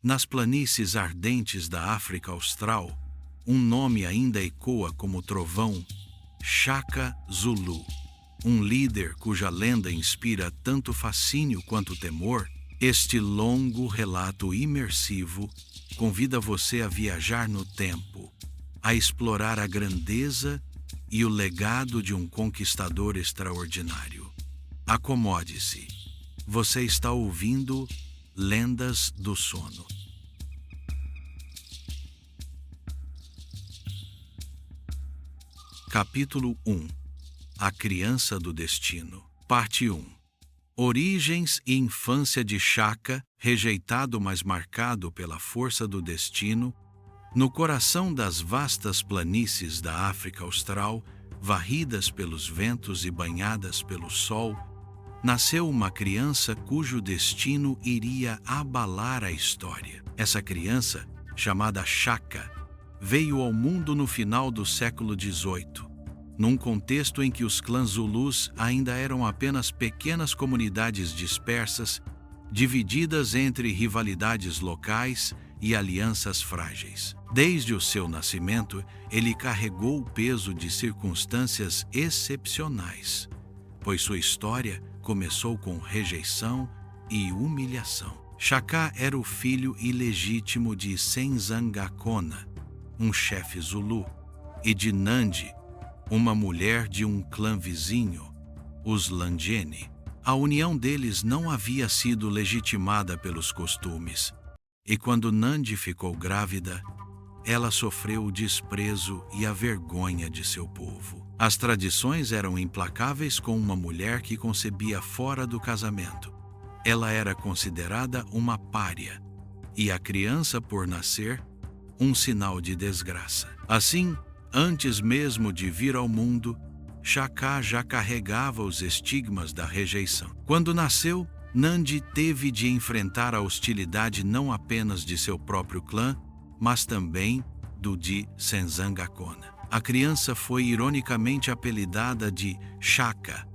Nas planícies ardentes da África Austral, um nome ainda ecoa como trovão: Shaka Zulu. Um líder cuja lenda inspira tanto fascínio quanto temor. Este longo relato imersivo convida você a viajar no tempo, a explorar a grandeza e o legado de um conquistador extraordinário. Acomode-se. Você está ouvindo Lendas do Sono. Capítulo 1. A Criança do Destino. Parte 1. Origens e infância de Shaka, rejeitado mas marcado pela força do destino. No coração das vastas planícies da África Austral, varridas pelos ventos e banhadas pelo sol, nasceu uma criança cujo destino iria abalar a história. Essa criança, chamada Shaka, veio ao mundo no final do século XVIII, num contexto em que os clãs Zulus ainda eram apenas pequenas comunidades dispersas, divididas entre rivalidades locais e alianças frágeis. Desde o seu nascimento, ele carregou o peso de circunstâncias excepcionais, pois sua história começou com rejeição e humilhação. Shaka era o filho ilegítimo de Senzangakona, um chefe Zulu, e de Nandi, uma mulher de um clã vizinho, os Landjene. A união deles não havia sido legitimada pelos costumes, e quando Nandi ficou grávida, ela sofreu o desprezo e a vergonha de seu povo. As tradições eram implacáveis com uma mulher que concebia fora do casamento. Ela era considerada uma pária, e a criança por nascer, um sinal de desgraça. Assim, antes mesmo de vir ao mundo, Shaka já carregava os estigmas da rejeição. Quando nasceu, Nandi teve de enfrentar a hostilidade não apenas de seu próprio clã, mas também do de Senzangakona. A criança foi ironicamente apelidada de Shaka,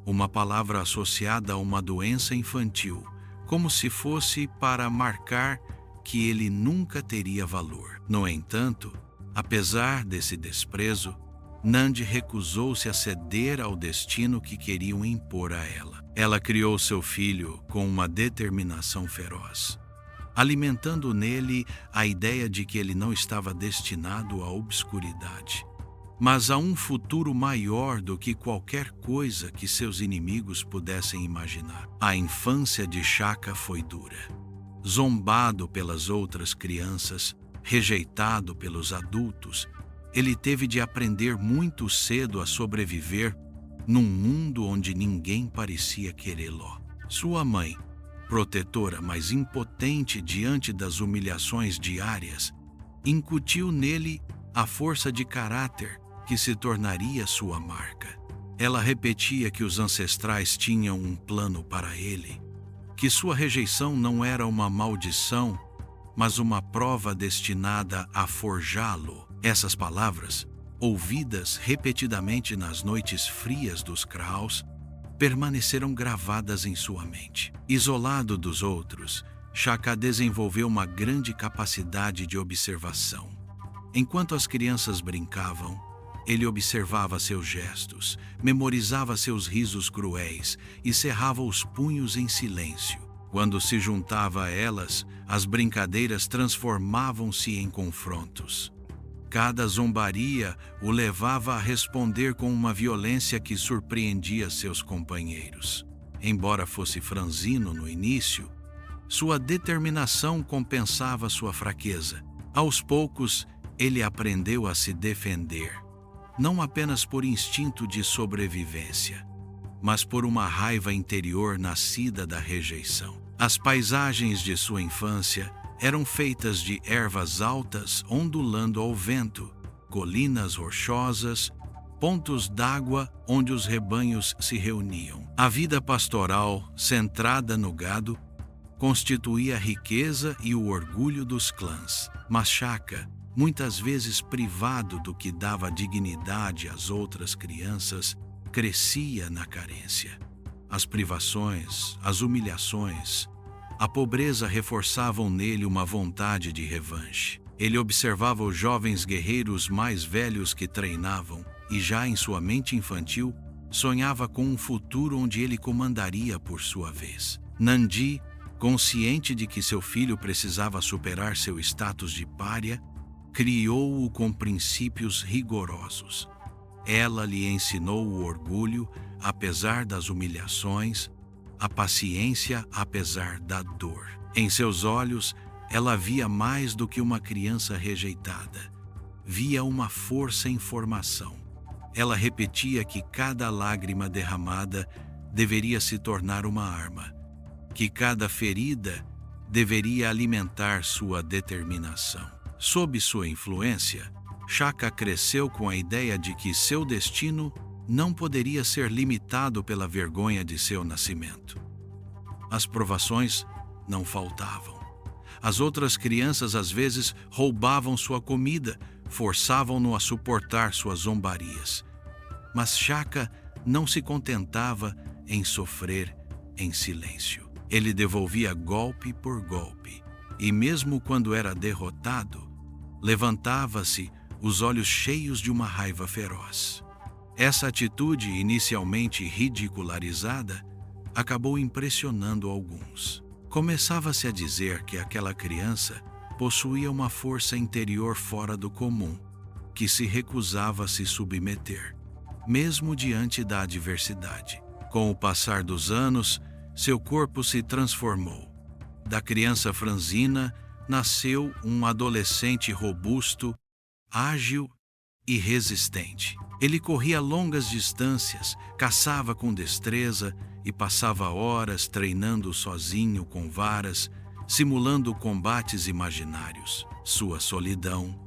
uma palavra associada a uma doença infantil, como se fosse para marcar que ele nunca teria valor. No entanto, apesar desse desprezo, Nandi recusou-se a ceder ao destino que queriam impor a ela. Ela criou seu filho com uma determinação feroz, alimentando nele a ideia de que ele não estava destinado à obscuridade, mas a um futuro maior do que qualquer coisa que seus inimigos pudessem imaginar. A infância de Shaka foi dura. Zombado pelas outras crianças, rejeitado pelos adultos, ele teve de aprender muito cedo a sobreviver num mundo onde ninguém parecia querê-lo. Sua mãe, protetora mas impotente diante das humilhações diárias, incutiu nele a força de caráter que se tornaria sua marca. Ela repetia que os ancestrais tinham um plano para ele, que sua rejeição não era uma maldição, mas uma prova destinada a forjá-lo. Essas palavras, ouvidas repetidamente nas noites frias dos kraals, permaneceram gravadas em sua mente. Isolado dos outros, Shaka desenvolveu uma grande capacidade de observação. Enquanto as crianças brincavam, ele observava seus gestos, memorizava seus risos cruéis e cerrava os punhos em silêncio. Quando se juntava a elas, as brincadeiras transformavam-se em confrontos. Cada zombaria o levava a responder com uma violência que surpreendia seus companheiros. Embora fosse franzino no início, sua determinação compensava sua fraqueza. Aos poucos, ele aprendeu a se defender, não apenas por instinto de sobrevivência, mas por uma raiva interior nascida da rejeição. As paisagens de sua infância eram feitas de ervas altas ondulando ao vento, colinas rochosas, pontos d'água onde os rebanhos se reuniam. A vida pastoral, centrada no gado, constituía a riqueza e o orgulho dos clãs. Mas Shaka, muitas vezes privado do que dava dignidade às outras crianças, crescia na carência. As privações, as humilhações, A pobreza reforçava nele uma vontade de revanche. Ele observava os jovens guerreiros mais velhos que treinavam e, já em sua mente infantil, sonhava com um futuro onde ele comandaria por sua vez. Nandi, consciente de que seu filho precisava superar seu status de pária, criou-o com princípios rigorosos. Ela lhe ensinou o orgulho, apesar das humilhações, a paciência, apesar da dor. Em seus olhos, ela via mais do que uma criança rejeitada. Via uma força em formação. Ela repetia que cada lágrima derramada deveria se tornar uma arma, que cada ferida deveria alimentar sua determinação. Sob sua influência, Shaka cresceu com a ideia de que seu destino não poderia ser limitado pela vergonha de seu nascimento. As provações não faltavam. As outras crianças às vezes roubavam sua comida, forçavam-no a suportar suas zombarias. Mas Shaka não se contentava em sofrer em silêncio. Ele devolvia golpe por golpe, e mesmo quando era derrotado, levantava-se, os olhos cheios de uma raiva feroz. Essa atitude, inicialmente ridicularizada, acabou impressionando alguns. Começava-se a dizer que aquela criança possuía uma força interior fora do comum, que se recusava a se submeter, mesmo diante da adversidade. Com o passar dos anos, seu corpo se transformou. Da criança franzina, nasceu um adolescente robusto, ágil e resistente. Ele corria longas distâncias, caçava com destreza e passava horas treinando sozinho com varas, simulando combates imaginários. Sua solidão,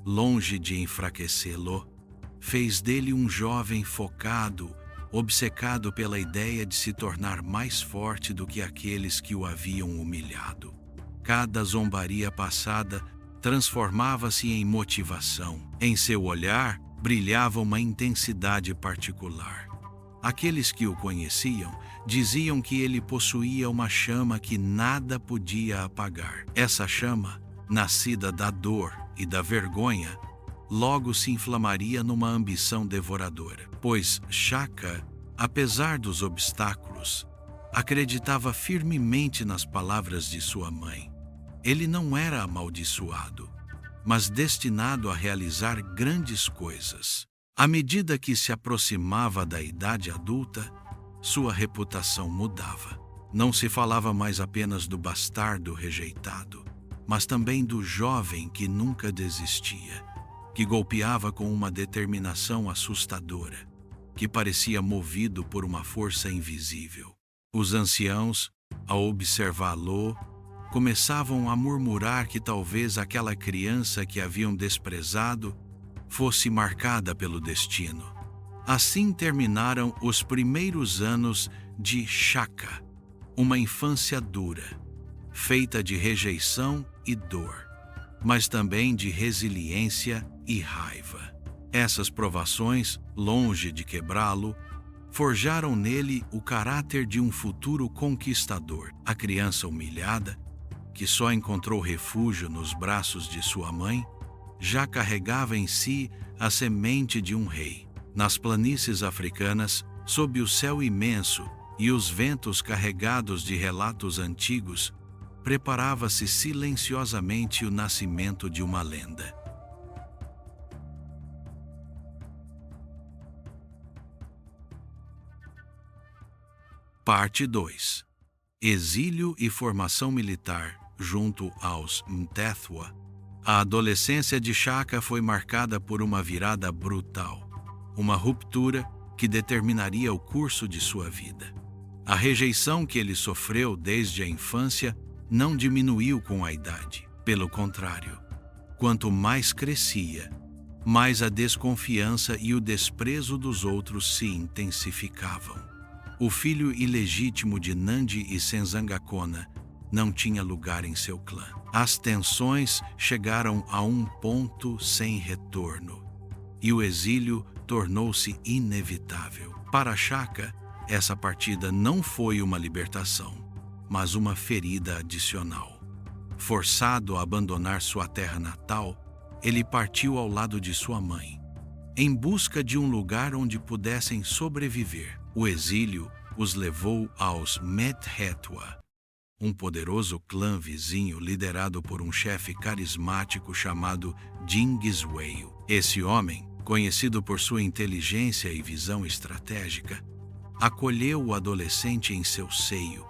longe de enfraquecê-lo, fez dele um jovem focado, obcecado pela ideia de se tornar mais forte do que aqueles que o haviam humilhado. Cada zombaria passada transformava-se em motivação. Em seu olhar brilhava uma intensidade particular. Aqueles que o conheciam diziam que ele possuía uma chama que nada podia apagar. Essa chama, nascida da dor e da vergonha, logo se inflamaria numa ambição devoradora. Pois Shaka, apesar dos obstáculos, acreditava firmemente nas palavras de sua mãe. Ele não era amaldiçoado, mas destinado a realizar grandes coisas. À medida que se aproximava da idade adulta, sua reputação mudava. Não se falava mais apenas do bastardo rejeitado, mas também do jovem que nunca desistia, que golpeava com uma determinação assustadora, que parecia movido por uma força invisível. Os anciãos, ao observá-lo, começavam a murmurar que talvez aquela criança que haviam desprezado fosse marcada pelo destino. Assim terminaram os primeiros anos de Shaka, uma infância dura, feita de rejeição e dor, mas também de resiliência e raiva. Essas provações, longe de quebrá-lo, forjaram nele o caráter de um futuro conquistador. A criança humilhada, que só encontrou refúgio nos braços de sua mãe, já carregava em si a semente de um rei. Nas planícies africanas, sob o céu imenso e os ventos carregados de relatos antigos, preparava-se silenciosamente o nascimento de uma lenda. Parte 2. Exílio e formação militar junto aos Mtethwa. A adolescência de Shaka foi marcada por uma virada brutal, uma ruptura que determinaria o curso de sua vida. A rejeição que ele sofreu desde a infância não diminuiu com a idade. Pelo contrário, quanto mais crescia, mais a desconfiança e o desprezo dos outros se intensificavam. O filho ilegítimo de Nandi e Senzangakona não tinha lugar em seu clã. As tensões chegaram a um ponto sem retorno, e o exílio tornou-se inevitável. Para Shaka, essa partida não foi uma libertação, mas uma ferida adicional. Forçado a abandonar sua terra natal, ele partiu ao lado de sua mãe, em busca de um lugar onde pudessem sobreviver. O exílio os levou aos Methetwa, um poderoso clã vizinho liderado por um chefe carismático chamado Genghis Wei. Esse homem, conhecido por sua inteligência e visão estratégica, acolheu o adolescente em seu seio,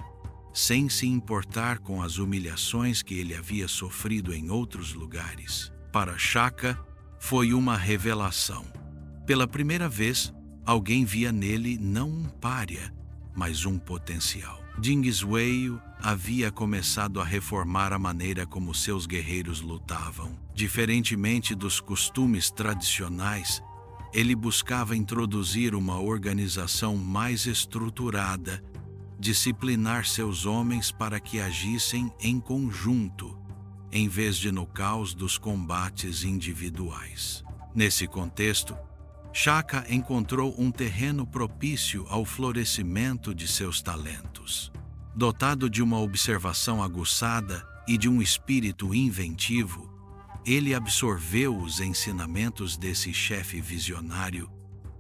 sem se importar com as humilhações que ele havia sofrido em outros lugares. Para Shaka, foi uma revelação. Pela primeira vez, alguém via nele não um pária, mas um potencial. Genghis Wei havia começado a reformar a maneira como seus guerreiros lutavam. Diferentemente dos costumes tradicionais, ele buscava introduzir uma organização mais estruturada, disciplinar seus homens para que agissem em conjunto, em vez de no caos dos combates individuais. Nesse contexto, Shaka encontrou um terreno propício ao florescimento de seus talentos. Dotado de uma observação aguçada e de um espírito inventivo, ele absorveu os ensinamentos desse chefe visionário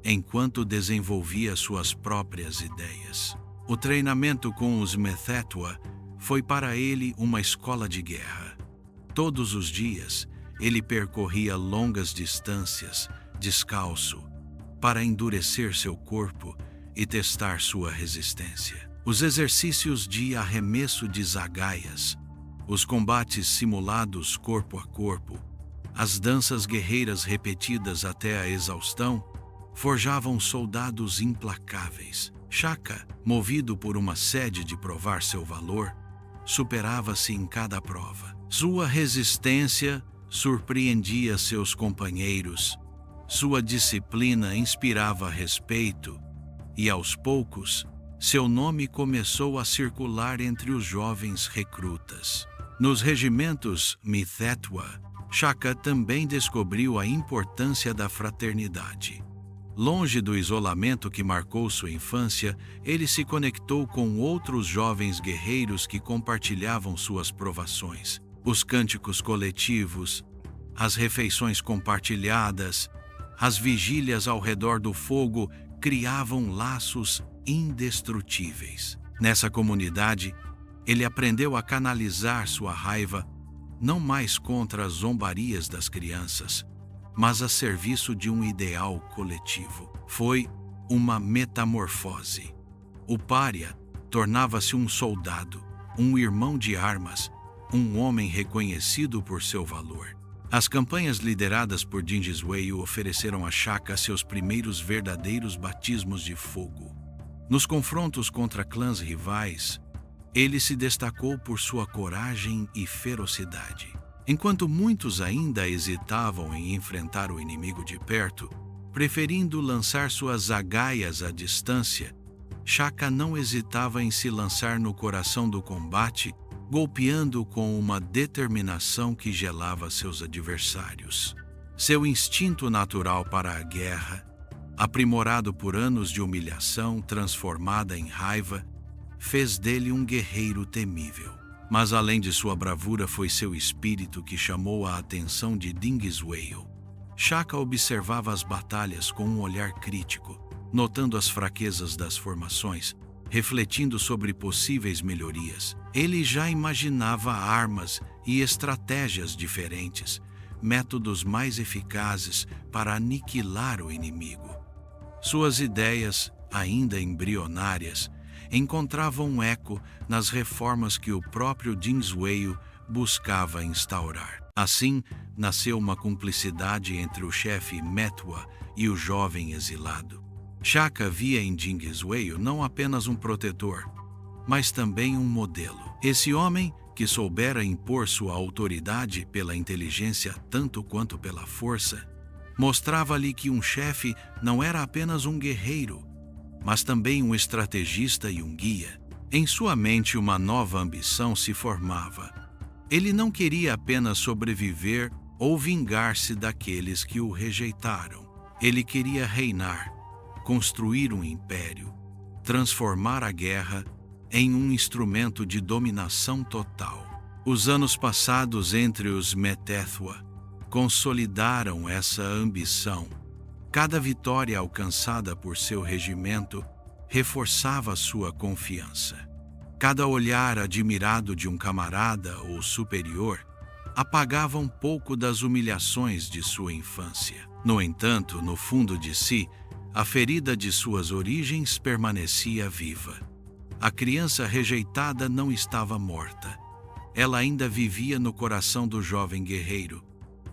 enquanto desenvolvia suas próprias ideias. O treinamento com os Methetwa foi para ele uma escola de guerra. Todos os dias, ele percorria longas distâncias, descalço, para endurecer seu corpo e testar sua resistência. Os exercícios de arremesso de zagaias, os combates simulados corpo a corpo, as danças guerreiras repetidas até a exaustão, forjavam soldados implacáveis. Shaka, movido por uma sede de provar seu valor, superava-se em cada prova. Sua resistência surpreendia seus companheiros, sua disciplina inspirava respeito e, aos poucos, seu nome começou a circular entre os jovens recrutas. Nos regimentos Methetwa, Shaka também descobriu a importância da fraternidade. Longe do isolamento que marcou sua infância, ele se conectou com outros jovens guerreiros que compartilhavam suas provações. Os cânticos coletivos, as refeições compartilhadas, as vigílias ao redor do fogo criavam laços indestrutíveis. Nessa comunidade, ele aprendeu a canalizar sua raiva não mais contra as zombarias das crianças, mas a serviço de um ideal coletivo. Foi uma metamorfose. O pária tornava-se um soldado, um irmão de armas, um homem reconhecido por seu valor. As campanhas lideradas por Genghis Wei ofereceram a Shaka seus primeiros verdadeiros batismos de fogo. Nos confrontos contra clãs rivais, ele se destacou por sua coragem e ferocidade. Enquanto muitos ainda hesitavam em enfrentar o inimigo de perto, preferindo lançar suas zagaias à distância, Shaka não hesitava em se lançar no coração do combate, golpeando com uma determinação que gelava seus adversários. Seu instinto natural para a guerra, aprimorado por anos de humilhação transformada em raiva, fez dele um guerreiro temível. Mas além de sua bravura, foi seu espírito que chamou a atenção de Genghis Wei. Shaka observava as batalhas com um olhar crítico, notando as fraquezas das formações, refletindo sobre possíveis melhorias. Ele já imaginava armas e estratégias diferentes, métodos mais eficazes para aniquilar o inimigo. Suas ideias, ainda embrionárias, encontravam um eco nas reformas que o próprio Genghis Wei buscava instaurar. Assim, nasceu uma cumplicidade entre o chefe Metwa e o jovem exilado. Shaka via em Genghis Wei não apenas um protetor, mas também um modelo. Esse homem, que soubera impor sua autoridade pela inteligência tanto quanto pela força, mostrava-lhe que um chefe não era apenas um guerreiro, mas também um estrategista e um guia. Em sua mente, uma nova ambição se formava. Ele não queria apenas sobreviver ou vingar-se daqueles que o rejeitaram. Ele queria reinar, construir um império, transformar a guerra em um instrumento de dominação total. Os anos passados entre os Metethua consolidaram essa ambição. Cada vitória alcançada por seu regimento reforçava sua confiança. Cada olhar admirado de um camarada ou superior apagava um pouco das humilhações de sua infância. No entanto, no fundo de si, a ferida de suas origens permanecia viva. A criança rejeitada não estava morta. Ela ainda vivia no coração do jovem guerreiro,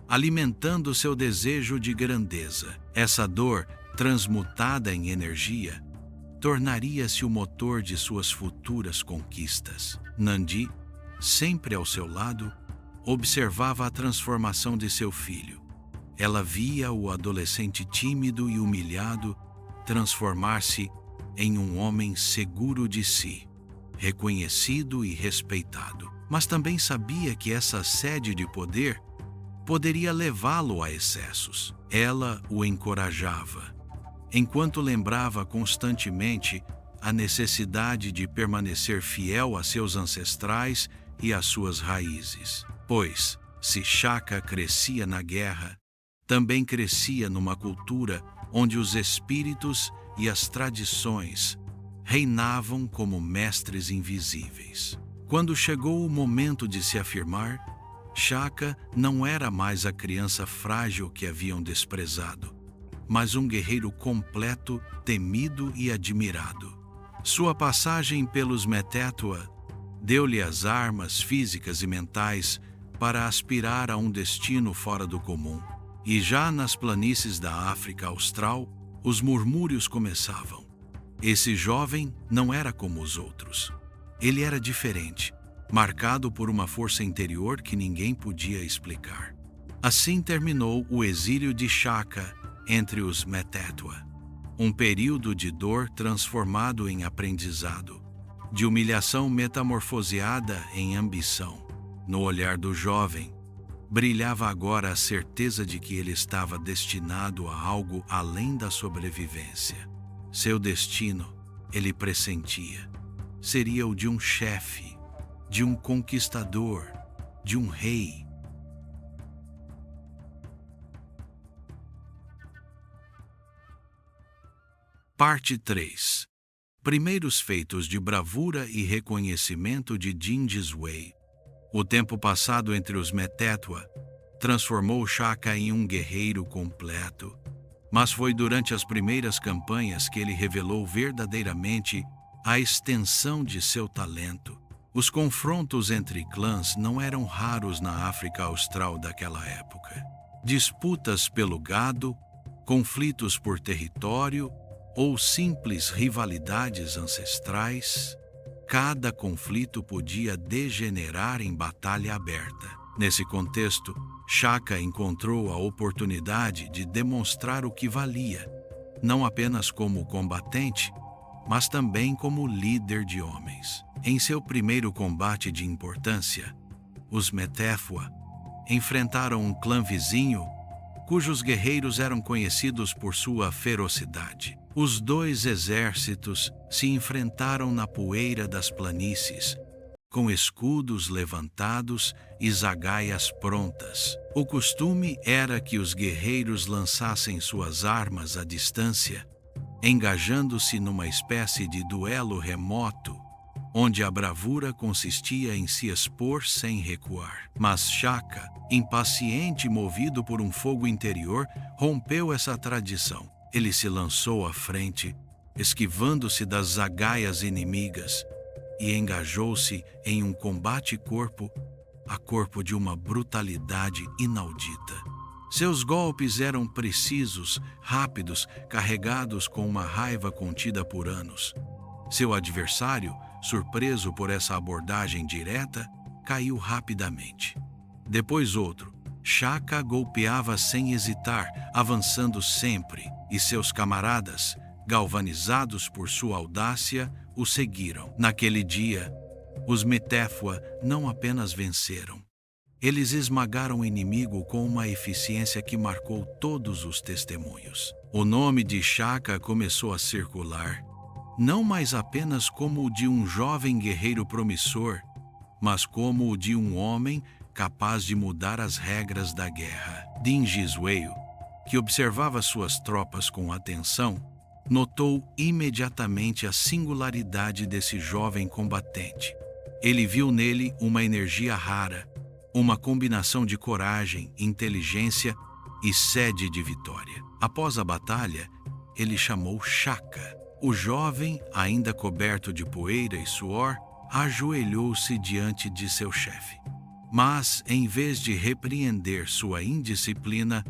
alimentando seu desejo de grandeza. Essa dor, transmutada em energia, tornaria-se o motor de suas futuras conquistas. Nandi, sempre ao seu lado, observava a transformação de seu filho. Ela via o adolescente tímido e humilhado transformar-se em um homem seguro de si, reconhecido e respeitado. Mas também sabia que essa sede de poder poderia levá-lo a excessos. Ela o encorajava, enquanto lembrava constantemente a necessidade de permanecer fiel a seus ancestrais e às suas raízes. Pois, se Shaka crescia na guerra, também crescia numa cultura onde os espíritos e as tradições reinavam como mestres invisíveis. Quando chegou o momento de se afirmar, Shaka não era mais a criança frágil que haviam desprezado, mas um guerreiro completo, temido e admirado. Sua passagem pelos Metethua deu-lhe as armas físicas e mentais para aspirar a um destino fora do comum. E já nas planícies da África Austral, os murmúrios começavam. Esse jovem não era como os outros. Ele era diferente, marcado por uma força interior que ninguém podia explicar. Assim terminou o exílio de Shaka entre os Metethua. Um período de dor transformado em aprendizado, de humilhação metamorfoseada em ambição. No olhar do jovem, brilhava agora a certeza de que ele estava destinado a algo além da sobrevivência. Seu destino, ele pressentia, seria o de um chefe, de um conquistador, de um rei. Parte 3. Primeiros feitos de bravura e reconhecimento de Genghis Wei. O tempo passado entre os Metethua transformou Shaka em um guerreiro completo, mas foi durante as primeiras campanhas que ele revelou verdadeiramente a extensão de seu talento. Os confrontos entre clãs não eram raros na África Austral daquela época. Disputas pelo gado, conflitos por território ou simples rivalidades ancestrais, cada conflito podia degenerar em batalha aberta. Nesse contexto, Shaka encontrou a oportunidade de demonstrar o que valia, não apenas como combatente, mas também como líder de homens. Em seu primeiro combate de importância, os Metethua enfrentaram um clã vizinho, cujos guerreiros eram conhecidos por sua ferocidade. Os dois exércitos se enfrentaram na poeira das planícies, com escudos levantados e zagaias prontas. O costume era que os guerreiros lançassem suas armas à distância, engajando-se numa espécie de duelo remoto, onde a bravura consistia em se expor sem recuar. Mas Shaka, impaciente e movido por um fogo interior, rompeu essa tradição. Ele se lançou à frente, esquivando-se das zagaias inimigas, e engajou-se em um combate corpo a corpo de uma brutalidade inaudita. Seus golpes eram precisos, rápidos, carregados com uma raiva contida por anos. Seu adversário, surpreso por essa abordagem direta, caiu rapidamente. Depois outro. Shaka golpeava sem hesitar, avançando sempre, e seus camaradas, galvanizados por sua audácia, o seguiram. Naquele dia, os Metethua não apenas venceram. Eles esmagaram o inimigo com uma eficiência que marcou todos os testemunhos. O nome de Shaka começou a circular, não mais apenas como o de um jovem guerreiro promissor, mas como o de um homem capaz de mudar as regras da guerra. Dingiswayo, que observava suas tropas com atenção, notou imediatamente a singularidade desse jovem combatente. Ele viu nele uma energia rara, uma combinação de coragem, inteligência e sede de vitória. Após a batalha, ele chamou Shaka. O jovem, ainda coberto de poeira e suor, ajoelhou-se diante de seu chefe. Mas, em vez de repreender sua indisciplina,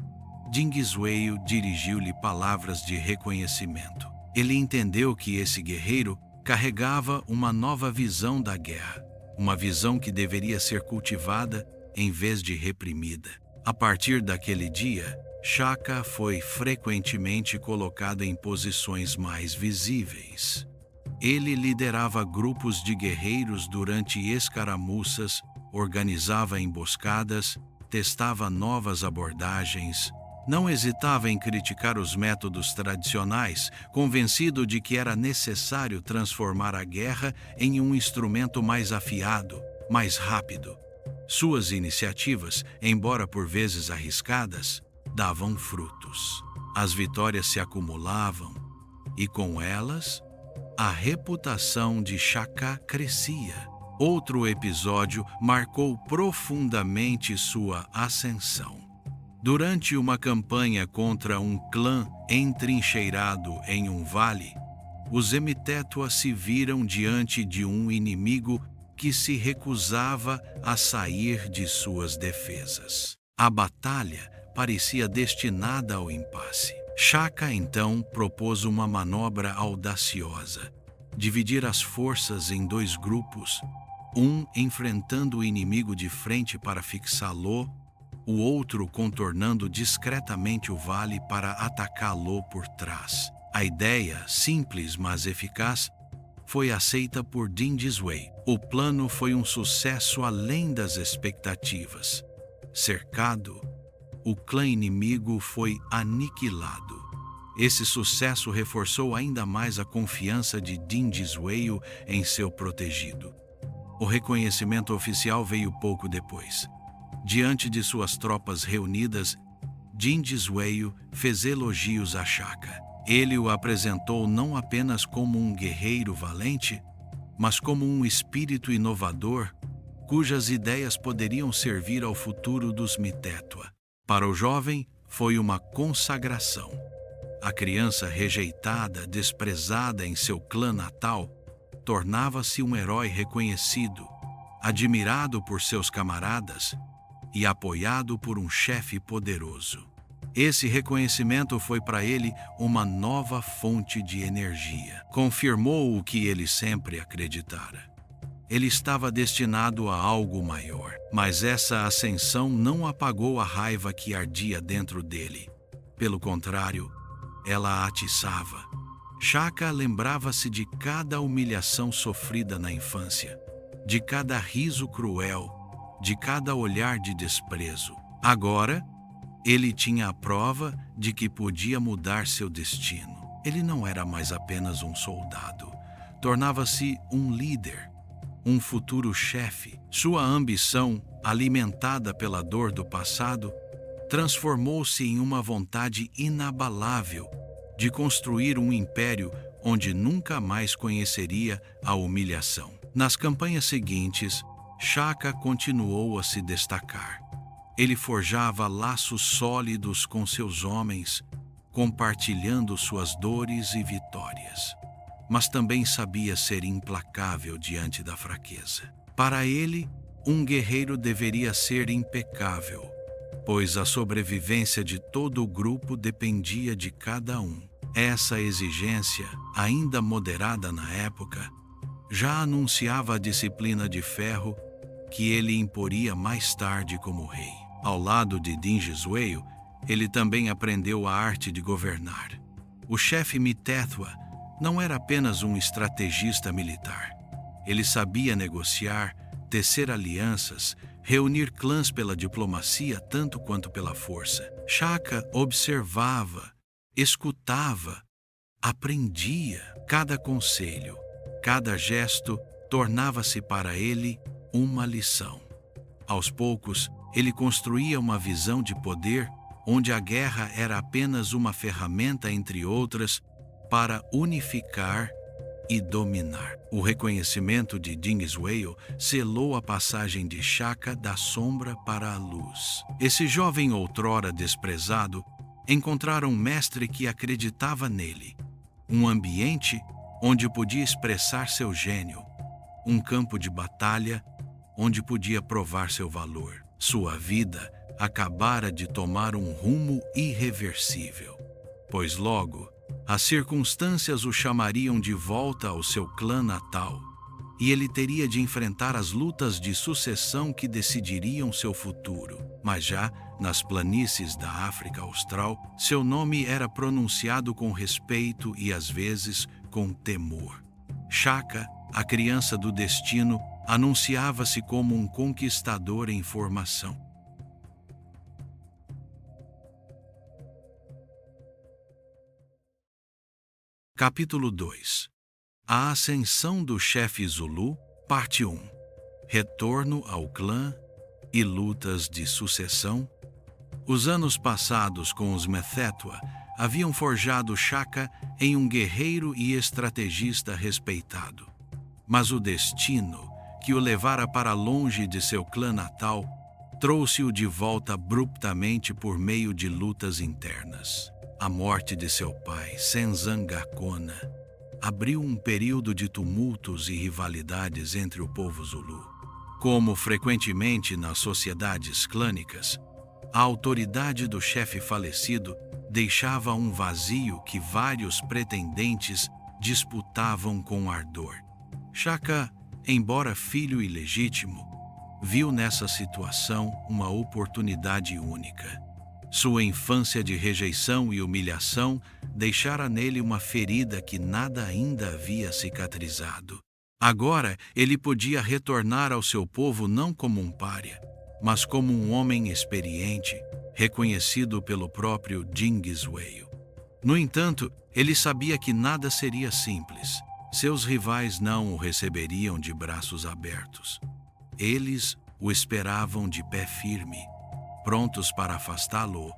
Dingiswayo dirigiu-lhe palavras de reconhecimento. Ele entendeu que esse guerreiro carregava uma nova visão da guerra, uma visão que deveria ser cultivada em vez de reprimida. A partir daquele dia, Shaka foi frequentemente colocado em posições mais visíveis. Ele liderava grupos de guerreiros durante escaramuças, organizava emboscadas, testava novas abordagens, não hesitava em criticar os métodos tradicionais, convencido de que era necessário transformar a guerra em um instrumento mais afiado, mais rápido. Suas iniciativas, embora por vezes arriscadas, davam frutos. As vitórias se acumulavam e, com elas, a reputação de Shaka crescia. Outro episódio marcou profundamente sua ascensão. Durante uma campanha contra um clã entrincheirado em um vale, os Emitetua se viram diante de um inimigo que se recusava a sair de suas defesas. A batalha parecia destinada ao impasse. Shaka, então, propôs uma manobra audaciosa: dividir as forças em dois grupos, um enfrentando o inimigo de frente para fixá-lo, o outro contornando discretamente o vale para atacá-lo por trás. A ideia, simples mas eficaz, foi aceita por Dingiswayo. O plano foi um sucesso além das expectativas. Cercado, o clã inimigo foi aniquilado. Esse sucesso reforçou ainda mais a confiança de Dingiswayo em seu protegido. O reconhecimento oficial veio pouco depois. Diante de suas tropas reunidas, Dingiswayo fez elogios a Shaka. Ele o apresentou não apenas como um guerreiro valente, mas como um espírito inovador, cujas ideias poderiam servir ao futuro dos Mitetua. Para o jovem, foi uma consagração. A criança rejeitada, desprezada em seu clã natal, tornava-se um herói reconhecido, admirado por seus camaradas e apoiado por um chefe poderoso. Esse reconhecimento foi para ele uma nova fonte de energia. Confirmou o que ele sempre acreditara. Ele estava destinado a algo maior, mas essa ascensão não apagou a raiva que ardia dentro dele. Pelo contrário, ela a atiçava. Shaka lembrava-se de cada humilhação sofrida na infância, de cada riso cruel, de cada olhar de desprezo. Agora, ele tinha a prova de que podia mudar seu destino. Ele não era mais apenas um soldado. Tornava-se um líder, um futuro chefe. Sua ambição, alimentada pela dor do passado, transformou-se em uma vontade inabalável de construir um império onde nunca mais conheceria a humilhação. Nas campanhas seguintes, Shaka continuou a se destacar. Ele forjava laços sólidos com seus homens, compartilhando suas dores e vitórias. Mas também sabia ser implacável diante da fraqueza. Para ele, um guerreiro deveria ser impecável, pois a sobrevivência de todo o grupo dependia de cada um. Essa exigência, ainda moderada na época, já anunciava a disciplina de ferro que ele imporia mais tarde como rei. Ao lado de Dingiswayo, ele também aprendeu a arte de governar. O chefe Mitetua não era apenas um estrategista militar. Ele sabia negociar, tecer alianças, reunir clãs pela diplomacia tanto quanto pela força. Shaka observava, escutava, aprendia. Cada conselho, cada gesto tornava-se para ele uma lição. Aos poucos, ele construía uma visão de poder onde a guerra era apenas uma ferramenta entre outras para unificar e dominar. O reconhecimento de Dingiswayo selou a passagem de Shaka da sombra para a luz. Esse jovem outrora desprezado encontrara um mestre que acreditava nele, um ambiente onde podia expressar seu gênio, um campo de batalha onde podia provar seu valor. Sua vida acabara de tomar um rumo irreversível, pois logo as circunstâncias o chamariam de volta ao seu clã natal, e ele teria de enfrentar as lutas de sucessão que decidiriam seu futuro. Mas já nas planícies da África Austral, seu nome era pronunciado com respeito e às vezes com temor. Shaka, a criança do destino, anunciava-se como um conquistador em formação. Capítulo 2. A ascensão do chefe Zulu, parte 1. Retorno ao clã e lutas de sucessão. Os anos passados com os Methetwa haviam forjado Shaka em um guerreiro e estrategista respeitado. Mas o destino, que o levara para longe de seu clã natal, trouxe-o de volta abruptamente por meio de lutas internas. A morte de seu pai, Senzangakona, abriu um período de tumultos e rivalidades entre o povo Zulu. Como frequentemente nas sociedades clânicas, a autoridade do chefe falecido deixava um vazio que vários pretendentes disputavam com ardor. Shaka, embora filho ilegítimo, viu nessa situação uma oportunidade única. Sua infância de rejeição e humilhação deixara nele uma ferida que nada ainda havia cicatrizado. Agora ele podia retornar ao seu povo não como um pária, mas como um homem experiente, reconhecido pelo próprio Dingiswayo. No entanto, ele sabia que nada seria simples. Seus rivais não o receberiam de braços abertos. Eles o esperavam de pé firme, prontos para afastá-lo,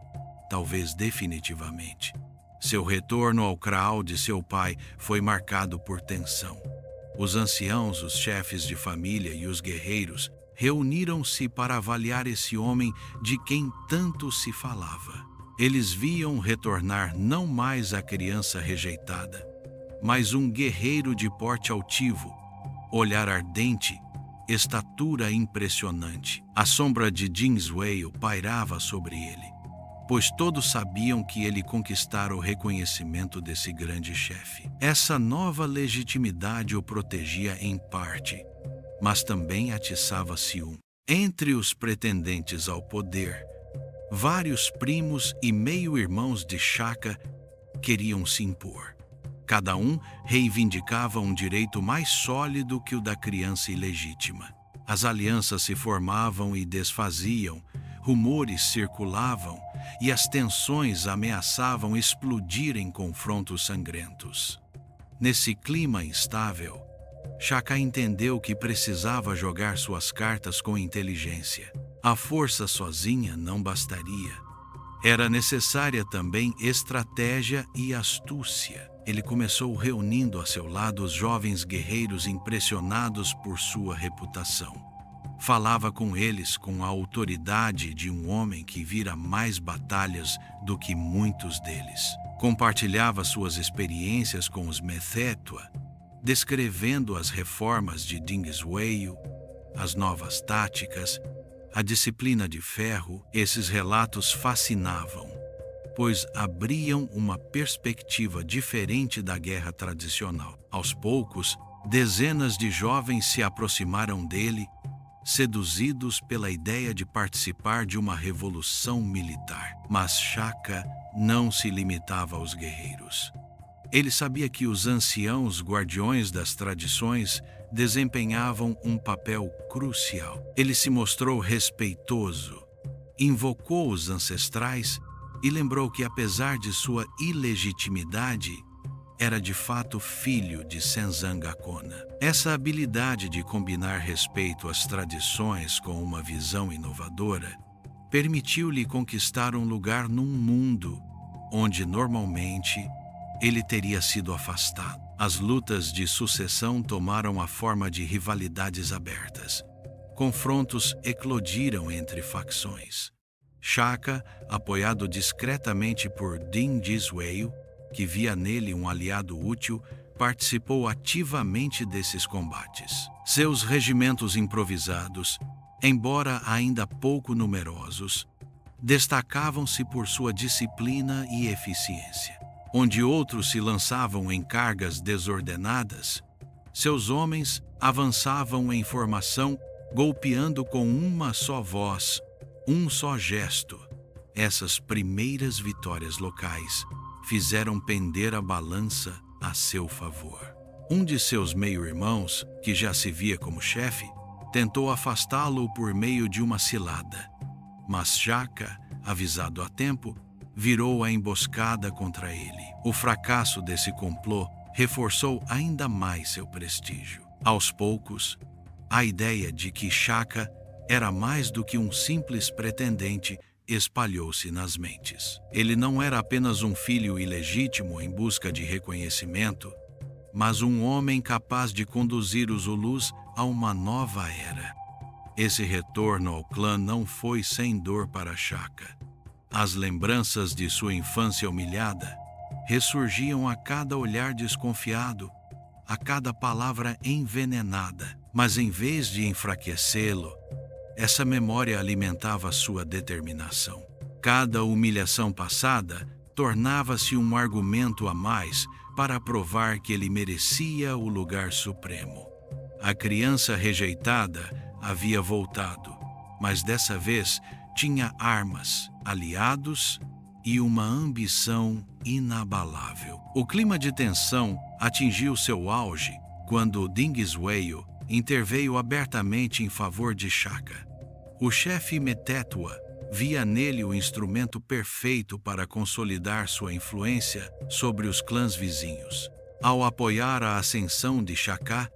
talvez definitivamente. Seu retorno ao kraal de seu pai foi marcado por tensão. Os anciãos, os chefes de família e os guerreiros reuniram-se para avaliar esse homem de quem tanto se falava. Eles viam retornar não mais a criança rejeitada, mas um guerreiro de porte altivo, olhar ardente, estatura impressionante. A sombra de Dingiswayo pairava sobre ele, pois todos sabiam que ele conquistara o reconhecimento desse grande chefe. Essa nova legitimidade o protegia em parte, mas também atiçava ciúme. Entre os pretendentes ao poder, vários primos e meio-irmãos de Shaka queriam se impor. Cada um reivindicava um direito mais sólido que o da criança ilegítima. As alianças se formavam e desfaziam, rumores circulavam e as tensões ameaçavam explodir em confrontos sangrentos. Nesse clima instável, Shaka entendeu que precisava jogar suas cartas com inteligência. A força sozinha não bastaria. Era necessária também estratégia e astúcia. Ele começou reunindo a seu lado os jovens guerreiros impressionados por sua reputação. Falava com eles com a autoridade de um homem que vira mais batalhas do que muitos deles. Compartilhava suas experiências com os Methetwa, descrevendo as reformas de Dingiswayo, as novas táticas, a disciplina de ferro. Esses relatos fascinavam, pois abriam uma perspectiva diferente da guerra tradicional. Aos poucos, dezenas de jovens se aproximaram dele, seduzidos pela ideia de participar de uma revolução militar. Mas Shaka não se limitava aos guerreiros. Ele sabia que os anciãos guardiões das tradições desempenhavam um papel crucial. Ele se mostrou respeitoso, invocou os ancestrais e lembrou que, apesar de sua ilegitimidade, era de fato filho de Senzangakona. Essa habilidade de combinar respeito às tradições com uma visão inovadora permitiu-lhe conquistar um lugar num mundo onde normalmente ele teria sido afastado. As lutas de sucessão tomaram a forma de rivalidades abertas. Confrontos eclodiram entre facções. Shaka, apoiado discretamente por Dingishwayo, que via nele um aliado útil, participou ativamente desses combates. Seus regimentos improvisados, embora ainda pouco numerosos, destacavam-se por sua disciplina e eficiência. Onde outros se lançavam em cargas desordenadas, seus homens avançavam em formação, golpeando com uma só voz, um só gesto. Essas primeiras vitórias locais fizeram pender a balança a seu favor. Um de seus meio-irmãos, que já se via como chefe, tentou afastá-lo por meio de uma cilada. Mas Shaka, avisado a tempo, virou a emboscada contra ele. O fracasso desse complô reforçou ainda mais seu prestígio. Aos poucos, a ideia de que Shaka era mais do que um simples pretendente espalhou-se nas mentes. Ele não era apenas um filho ilegítimo em busca de reconhecimento, mas um homem capaz de conduzir os Zulus a uma nova era. Esse retorno ao clã não foi sem dor para Shaka. As lembranças de sua infância humilhada ressurgiam a cada olhar desconfiado, a cada palavra envenenada. Mas em vez de enfraquecê-lo, essa memória alimentava sua determinação. Cada humilhação passada tornava-se um argumento a mais para provar que ele merecia o lugar supremo. A criança rejeitada havia voltado, mas dessa vez tinha armas, aliados e uma ambição inabalável. O clima de tensão atingiu seu auge quando Dingishwayo interveio abertamente em favor de Shaka. O chefe Metetwa via nele o instrumento perfeito para consolidar sua influência sobre os clãs vizinhos. Ao apoiar a ascensão de Shaka,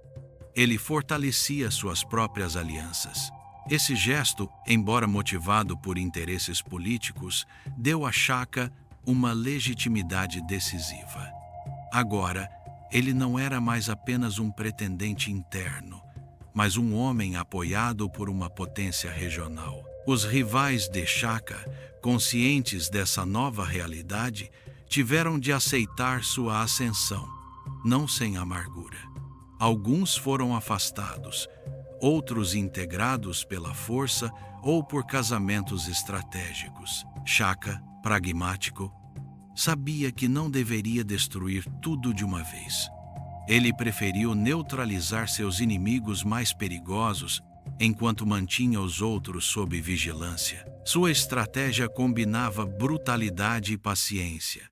ele fortalecia suas próprias alianças. Esse gesto, embora motivado por interesses políticos, deu a Shaka uma legitimidade decisiva. Agora, ele não era mais apenas um pretendente interno, mas um homem apoiado por uma potência regional. Os rivais de Shaka, conscientes dessa nova realidade, tiveram de aceitar sua ascensão, não sem amargura. Alguns foram afastados, outros integrados pela força ou por casamentos estratégicos. Shaka, pragmático, sabia que não deveria destruir tudo de uma vez. Ele preferiu neutralizar seus inimigos mais perigosos enquanto mantinha os outros sob vigilância. Sua estratégia combinava brutalidade e paciência,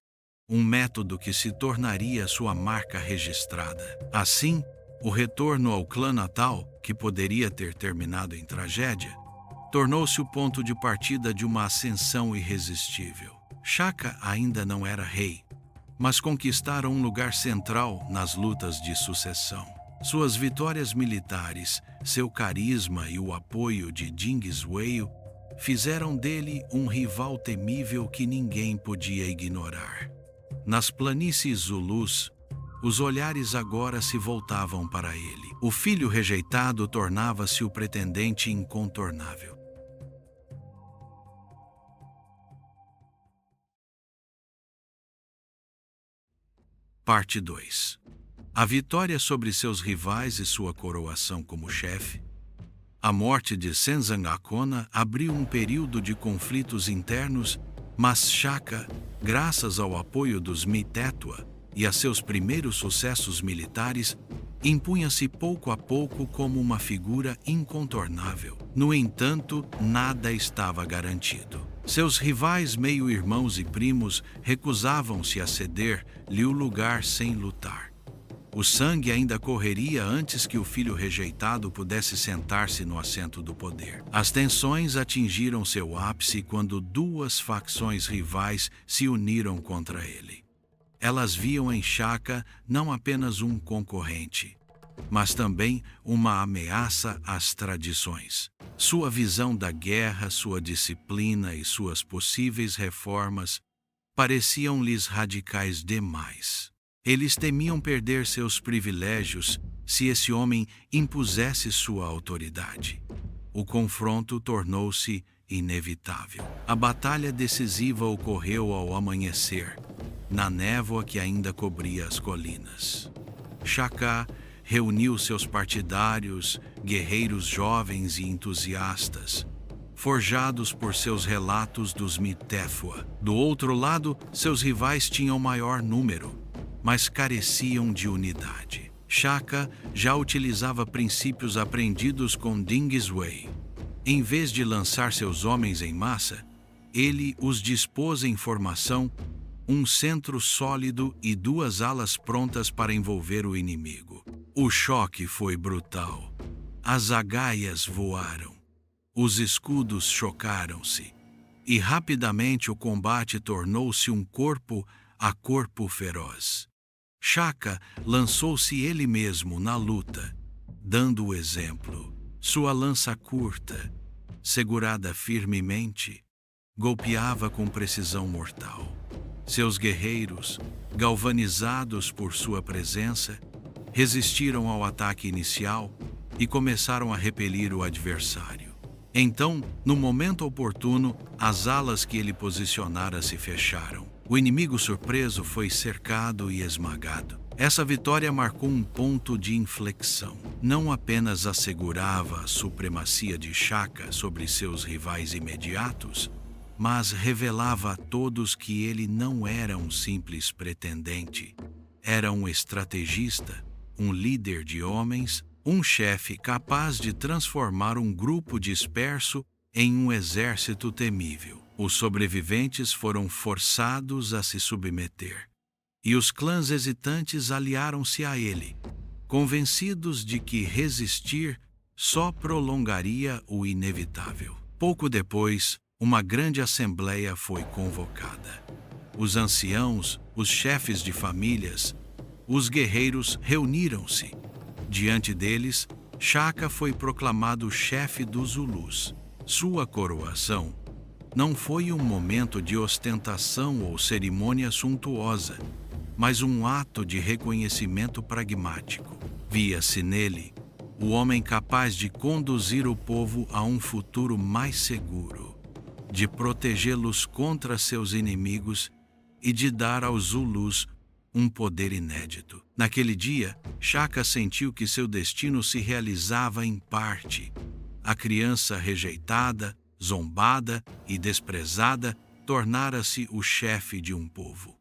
um método que se tornaria sua marca registrada. Assim, o retorno ao clã natal, que poderia ter terminado em tragédia, tornou-se o ponto de partida de uma ascensão irresistível. Shaka ainda não era rei, mas conquistara um lugar central nas lutas de sucessão. Suas vitórias militares, seu carisma e o apoio de Dingishwayo fizeram dele um rival temível que ninguém podia ignorar. Nas planícies Zulus, os olhares agora se voltavam para ele. O filho rejeitado tornava-se o pretendente incontornável. Parte 2. A vitória sobre seus rivais e sua coroação como chefe. A morte de Senzangakona abriu um período de conflitos internos, mas Shaka, graças ao apoio dos Metetwa e a seus primeiros sucessos militares, impunha-se pouco a pouco como uma figura incontornável. No entanto, nada estava garantido. Seus rivais meio-irmãos e primos recusavam-se a ceder-lhe o lugar sem lutar. O sangue ainda correria antes que o filho rejeitado pudesse sentar-se no assento do poder. As tensões atingiram seu ápice quando duas facções rivais se uniram contra ele. Elas viam em Shaka não apenas um concorrente, mas também uma ameaça às tradições. Sua visão da guerra, sua disciplina e suas possíveis reformas pareciam-lhes radicais demais. Eles temiam perder seus privilégios se esse homem impusesse sua autoridade. O confronto tornou-se inevitável. A batalha decisiva ocorreu ao amanhecer, na névoa que ainda cobria as colinas. Shaka reuniu seus partidários, guerreiros jovens e entusiastas, forjados por seus relatos dos Mitefua. Do outro lado, seus rivais tinham maior número, mas careciam de unidade. Shaka já utilizava princípios aprendidos com Dingisway. Em vez de lançar seus homens em massa, ele os dispôs em formação, um centro sólido e duas alas prontas para envolver o inimigo. O choque foi brutal. As agaias voaram. Os escudos chocaram-se. E rapidamente o combate tornou-se um corpo a corpo feroz. Shaka lançou-se ele mesmo na luta, dando o exemplo. Sua lança curta, segurada firmemente, golpeava com precisão mortal. Seus guerreiros, galvanizados por sua presença, resistiram ao ataque inicial e começaram a repelir o adversário. Então, no momento oportuno, as alas que ele posicionara se fecharam. O inimigo surpreso foi cercado e esmagado. Essa vitória marcou um ponto de inflexão. Não apenas assegurava a supremacia de Shaka sobre seus rivais imediatos, mas revelava a todos que ele não era um simples pretendente. Era um estrategista, um líder de homens, um chefe capaz de transformar um grupo disperso em um exército temível. Os sobreviventes foram forçados a se submeter, e os clãs hesitantes aliaram-se a ele, convencidos de que resistir só prolongaria o inevitável. Pouco depois, uma grande assembleia foi convocada. Os anciãos, os chefes de famílias, os guerreiros reuniram-se. Diante deles, Shaka foi proclamado chefe dos Zulus. Sua coroação não foi um momento de ostentação ou cerimônia suntuosa, mas um ato de reconhecimento pragmático. Via-se nele o homem capaz de conduzir o povo a um futuro mais seguro, de protegê-los contra seus inimigos e de dar aos Zulus um poder inédito. Naquele dia, Shaka sentiu que seu destino se realizava em parte. A criança rejeitada, zombada e desprezada tornara-se o chefe de um povo.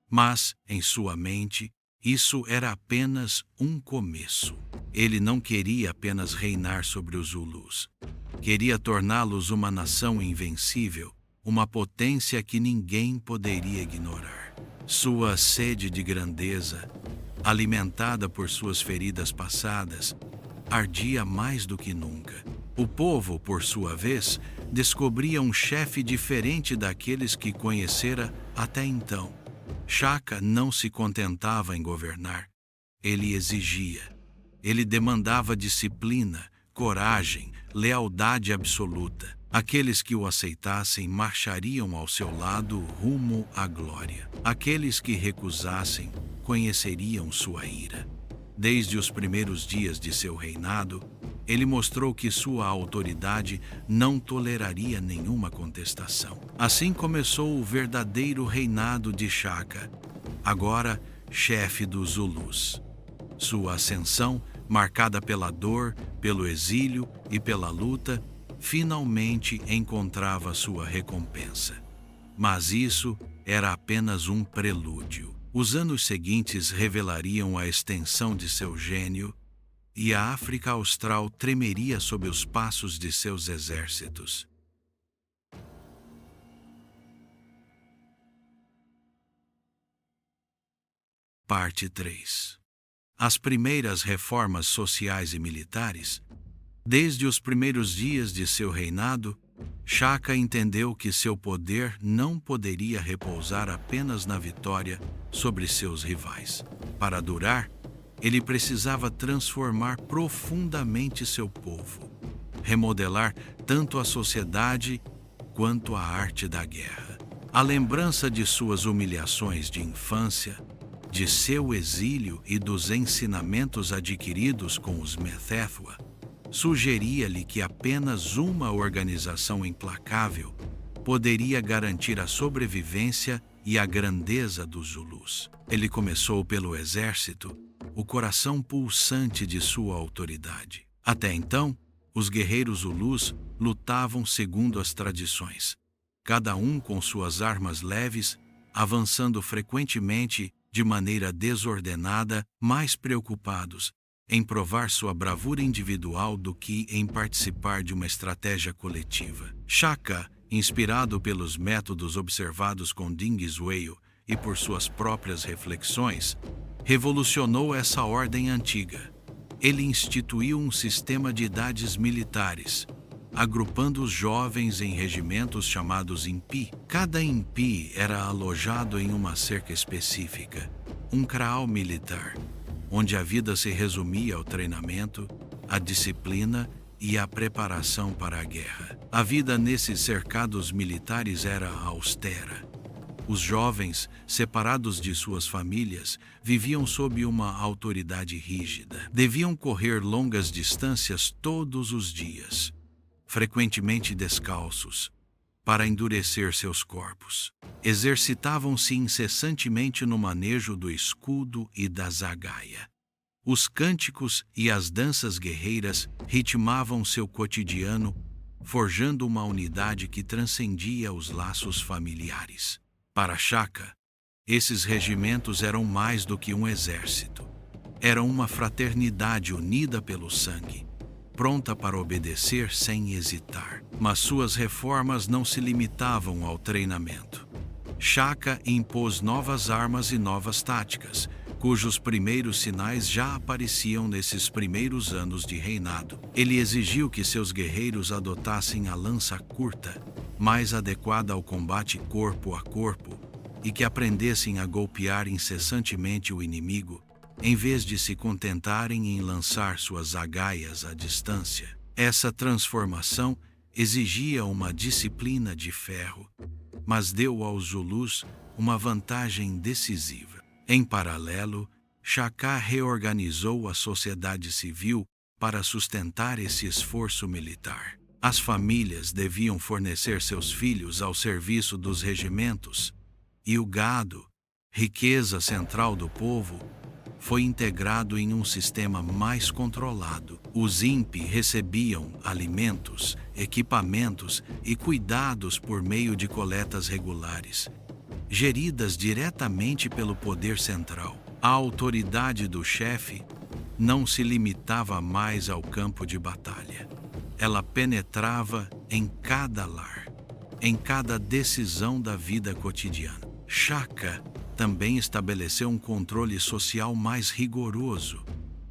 Mas, em sua mente, isso era apenas um começo. Ele não queria apenas reinar sobre os Zulus. Queria torná-los uma nação invencível, uma potência que ninguém poderia ignorar. Sua sede de grandeza, alimentada por suas feridas passadas, ardia mais do que nunca. O povo, por sua vez, descobria um chefe diferente daqueles que conhecera até então. Shaka não se contentava em governar. Ele exigia. Ele demandava disciplina, coragem, lealdade absoluta. Aqueles que o aceitassem marchariam ao seu lado rumo à glória. Aqueles que recusassem conheceriam sua ira. Desde os primeiros dias de seu reinado, ele mostrou que sua autoridade não toleraria nenhuma contestação. Assim começou o verdadeiro reinado de Shaka, agora chefe dos Zulus. Sua ascensão, marcada pela dor, pelo exílio e pela luta, finalmente encontrava sua recompensa. Mas isso era apenas um prelúdio. Os anos seguintes revelariam a extensão de seu gênio, e a África Austral tremeria sob os passos de seus exércitos. Parte 3. As primeiras reformas sociais e militares. Desde os primeiros dias de seu reinado, Shaka entendeu que seu poder não poderia repousar apenas na vitória sobre seus rivais. Para durar, ele precisava transformar profundamente seu povo, remodelar tanto a sociedade quanto a arte da guerra. A lembrança de suas humilhações de infância, de seu exílio e dos ensinamentos adquiridos com os Methethwa sugeria-lhe que apenas uma organização implacável poderia garantir a sobrevivência e a grandeza dos Zulus. Ele começou pelo exército, o coração pulsante de sua autoridade. Até então, os guerreiros Zulus lutavam segundo as tradições, cada um com suas armas leves, avançando frequentemente de maneira desordenada, mais preocupados em provar sua bravura individual do que em participar de uma estratégia coletiva. Shaka, inspirado pelos métodos observados com Dingiswayo e por suas próprias reflexões, revolucionou essa ordem antiga. Ele instituiu um sistema de idades militares, agrupando os jovens em regimentos chamados impi. Cada impi era alojado em uma cerca específica, um kraal militar, onde a vida se resumia ao treinamento, à disciplina e à preparação para a guerra. A vida nesses cercados militares era austera. Os jovens, separados de suas famílias, viviam sob uma autoridade rígida. Deviam correr longas distâncias todos os dias, frequentemente descalços, para endurecer seus corpos. Exercitavam-se incessantemente no manejo do escudo e da zagaia. Os cânticos e as danças guerreiras ritmavam seu cotidiano, forjando uma unidade que transcendia os laços familiares. Para Shaka, esses regimentos eram mais do que um exército. Eram uma fraternidade unida pelo sangue, pronta para obedecer sem hesitar. Mas suas reformas não se limitavam ao treinamento. Shaka impôs novas armas e novas táticas, cujos primeiros sinais já apareciam nesses primeiros anos de reinado. Ele exigiu que seus guerreiros adotassem a lança curta, mais adequada ao combate corpo a corpo, e que aprendessem a golpear incessantemente o inimigo, em vez de se contentarem em lançar suas zagaias à distância. Essa transformação exigia uma disciplina de ferro, mas deu aos Zulus uma vantagem decisiva. Em paralelo, Shaka reorganizou a sociedade civil para sustentar esse esforço militar. As famílias deviam fornecer seus filhos ao serviço dos regimentos, e o gado, riqueza central do povo, foi integrado em um sistema mais controlado. Os impi recebiam alimentos, equipamentos e cuidados por meio de coletas regulares, geridas diretamente pelo poder central. A autoridade do chefe não se limitava mais ao campo de batalha. Ela penetrava em cada lar, em cada decisão da vida cotidiana. Shaka também estabeleceu um controle social mais rigoroso.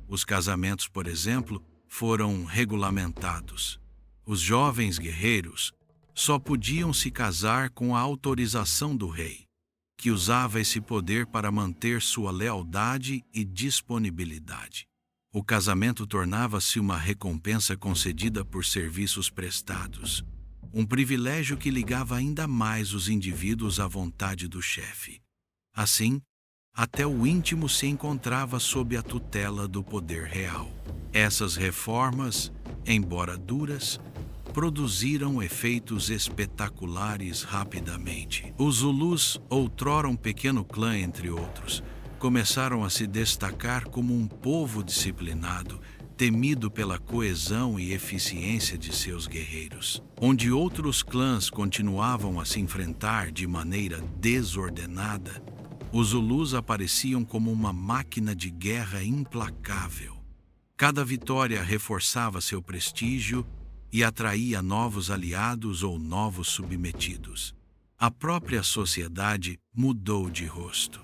Os casamentos, por exemplo, foram regulamentados. Os jovens guerreiros só podiam se casar com a autorização do rei, que usava esse poder para manter sua lealdade e disponibilidade. O casamento tornava-se uma recompensa concedida por serviços prestados, um privilégio que ligava ainda mais os indivíduos à vontade do chefe. Assim, até o íntimo se encontrava sob a tutela do poder real. Essas reformas, embora duras, produziram efeitos espetaculares rapidamente. Os Zulus, outrora um pequeno clã entre outros, começaram a se destacar como um povo disciplinado, temido pela coesão e eficiência de seus guerreiros. Onde outros clãs continuavam a se enfrentar de maneira desordenada, os Zulus apareciam como uma máquina de guerra implacável. Cada vitória reforçava seu prestígio e atraía novos aliados ou novos submetidos. A própria sociedade mudou de rosto.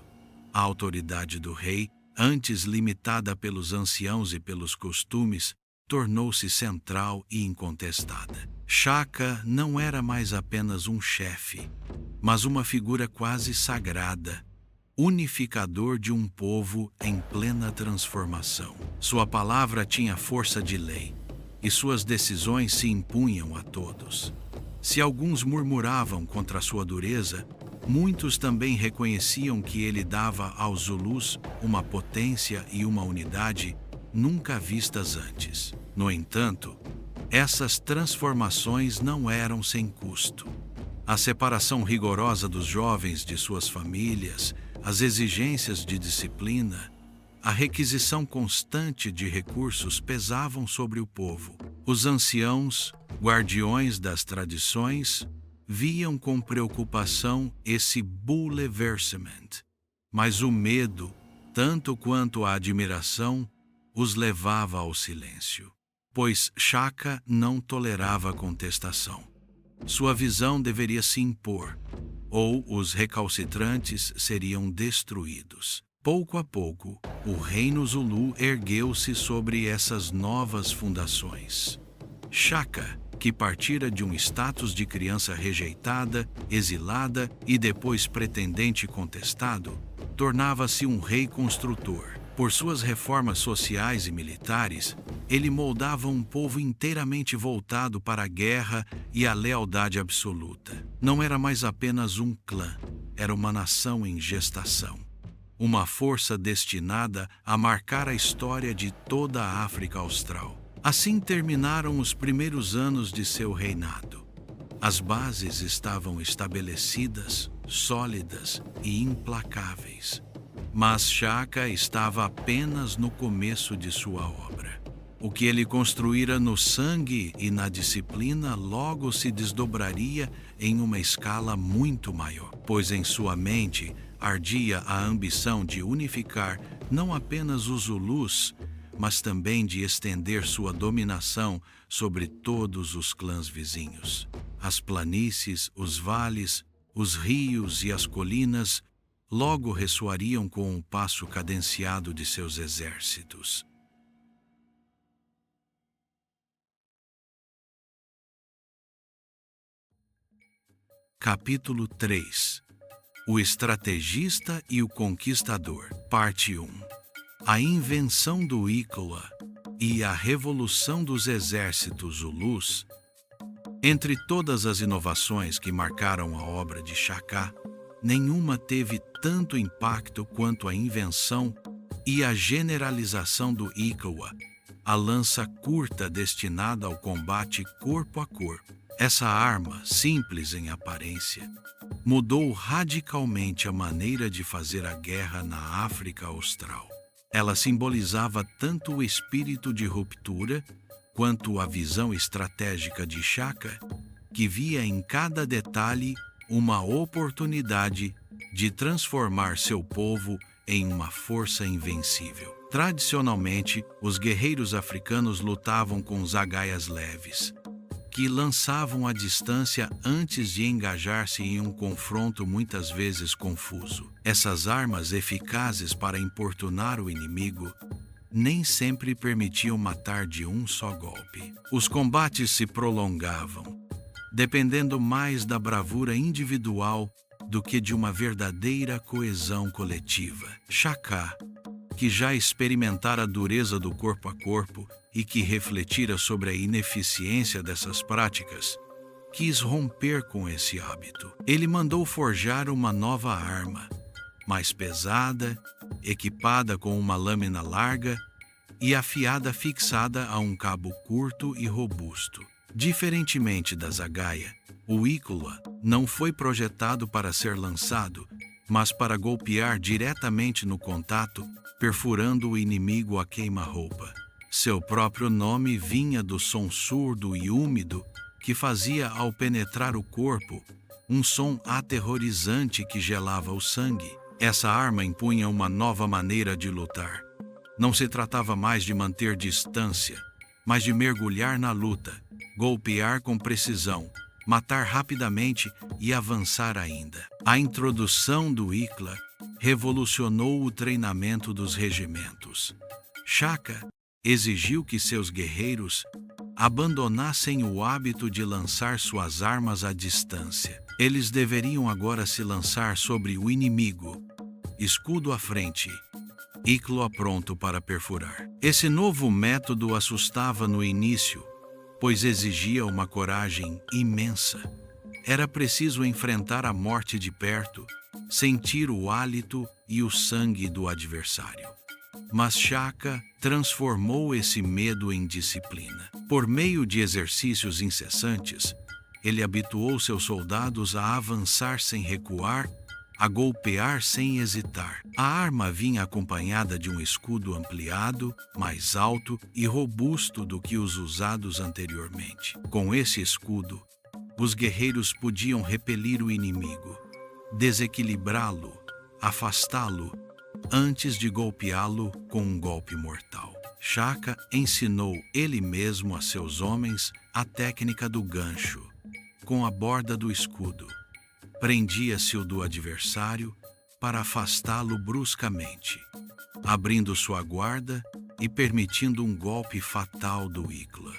A autoridade do rei, antes limitada pelos anciãos e pelos costumes, tornou-se central e incontestada. Shaka não era mais apenas um chefe, mas uma figura quase sagrada, unificador de um povo em plena transformação. Sua palavra tinha força de lei, e suas decisões se impunham a todos. Se alguns murmuravam contra sua dureza, muitos também reconheciam que ele dava aos Zulus uma potência e uma unidade nunca vistas antes. No entanto, essas transformações não eram sem custo. A separação rigorosa dos jovens de suas famílias, as exigências de disciplina, a requisição constante de recursos pesavam sobre o povo. Os anciãos, guardiões das tradições, viam com preocupação esse bouleversement, mas o medo, tanto quanto a admiração, os levava ao silêncio, pois Shaka não tolerava contestação. Sua visão deveria se impor, ou os recalcitrantes seriam destruídos. Pouco a pouco, o reino Zulu ergueu-se sobre essas novas fundações. Shaka, que partira de um status de criança rejeitada, exilada e depois pretendente contestado, tornava-se um rei construtor. Por suas reformas sociais e militares, ele moldava um povo inteiramente voltado para a guerra e a lealdade absoluta. Não era mais apenas um clã, era uma nação em gestação. Uma força destinada a marcar a história de toda a África Austral. Assim terminaram os primeiros anos de seu reinado. As bases estavam estabelecidas, sólidas e implacáveis. Mas Shaka estava apenas no começo de sua obra. O que ele construíra no sangue e na disciplina logo se desdobraria em uma escala muito maior, pois em sua mente ardia a ambição de unificar não apenas os Zulus, mas também de estender sua dominação sobre todos os clãs vizinhos. As planícies, os vales, os rios e as colinas logo ressoariam com o passo cadenciado de seus exércitos. Capítulo 3. O estrategista e o conquistador, parte 1. A invenção do Ikola e a revolução dos exércitos Zulus. Entre todas as inovações que marcaram a obra de Shaka, nenhuma teve tanto impacto quanto a invenção e a generalização do Ikola, a lança curta destinada ao combate corpo a corpo. Essa arma, simples em aparência, mudou radicalmente a maneira de fazer a guerra na África Austral. Ela simbolizava tanto o espírito de ruptura quanto a visão estratégica de Shaka, que via em cada detalhe uma oportunidade de transformar seu povo em uma força invencível. Tradicionalmente, os guerreiros africanos lutavam com zagaias leves, que lançavam à distância antes de engajar-se em um confronto muitas vezes confuso. Essas armas eficazes para importunar o inimigo nem sempre permitiam matar de um só golpe. Os combates se prolongavam, dependendo mais da bravura individual do que de uma verdadeira coesão coletiva. Shaka, que já experimentara a dureza do corpo a corpo e que refletira sobre a ineficiência dessas práticas, quis romper com esse hábito. Ele mandou forjar uma nova arma, mais pesada, equipada com uma lâmina larga e afiada fixada a um cabo curto e robusto. Diferentemente da zagaia, o Ikola não foi projetado para ser lançado, mas para golpear diretamente no contato, perfurando o inimigo a queima-roupa. Seu próprio nome vinha do som surdo e úmido que fazia ao penetrar o corpo, um som aterrorizante que gelava o sangue. Essa arma impunha uma nova maneira de lutar. Não se tratava mais de manter distância, mas de mergulhar na luta, golpear com precisão, matar rapidamente e avançar ainda. A introdução do Ikola revolucionou o treinamento dos regimentos. Shaka, exigiu que seus guerreiros abandonassem o hábito de lançar suas armas à distância. Eles deveriam agora se lançar sobre o inimigo, escudo à frente, íclua pronto para perfurar. Esse novo método assustava no início, pois exigia uma coragem imensa. Era preciso enfrentar a morte de perto, sentir o hálito e o sangue do adversário. Mas Shaka transformou esse medo em disciplina. Por meio de exercícios incessantes, ele habituou seus soldados a avançar sem recuar, a golpear sem hesitar. A arma vinha acompanhada de um escudo ampliado, mais alto e robusto do que os usados anteriormente. Com esse escudo, os guerreiros podiam repelir o inimigo, desequilibrá-lo, afastá-lo, antes de golpeá-lo com um golpe mortal. Shaka ensinou ele mesmo a seus homens a técnica do gancho. Com a borda do escudo, prendia-se-o do adversário para afastá-lo bruscamente, abrindo sua guarda e permitindo um golpe fatal do íclua.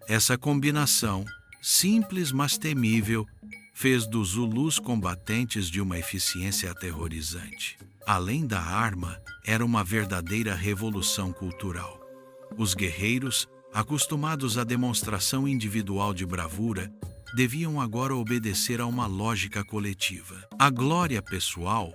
Essa combinação, simples mas temível, fez dos Zulus combatentes de uma eficiência aterrorizante. Além da arma, era uma verdadeira revolução cultural. Os guerreiros, acostumados à demonstração individual de bravura, deviam agora obedecer a uma lógica coletiva. A glória pessoal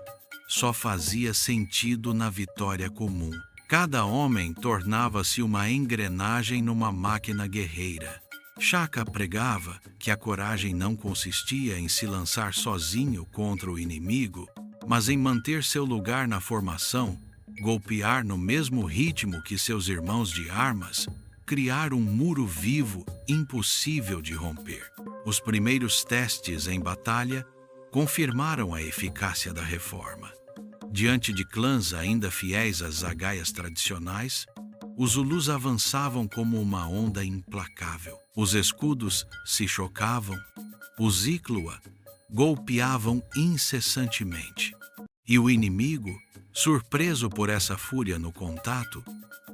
só fazia sentido na vitória comum. Cada homem tornava-se uma engrenagem numa máquina guerreira. Shaka pregava que a coragem não consistia em se lançar sozinho contra o inimigo, mas em manter seu lugar na formação, golpear no mesmo ritmo que seus irmãos de armas, criar um muro vivo impossível de romper. Os primeiros testes em batalha confirmaram a eficácia da reforma. Diante de clãs ainda fiéis às zagaias tradicionais, os Zulus avançavam como uma onda implacável. Os escudos se chocavam, os íclua golpeavam incessantemente. E o inimigo, surpreso por essa fúria no contato,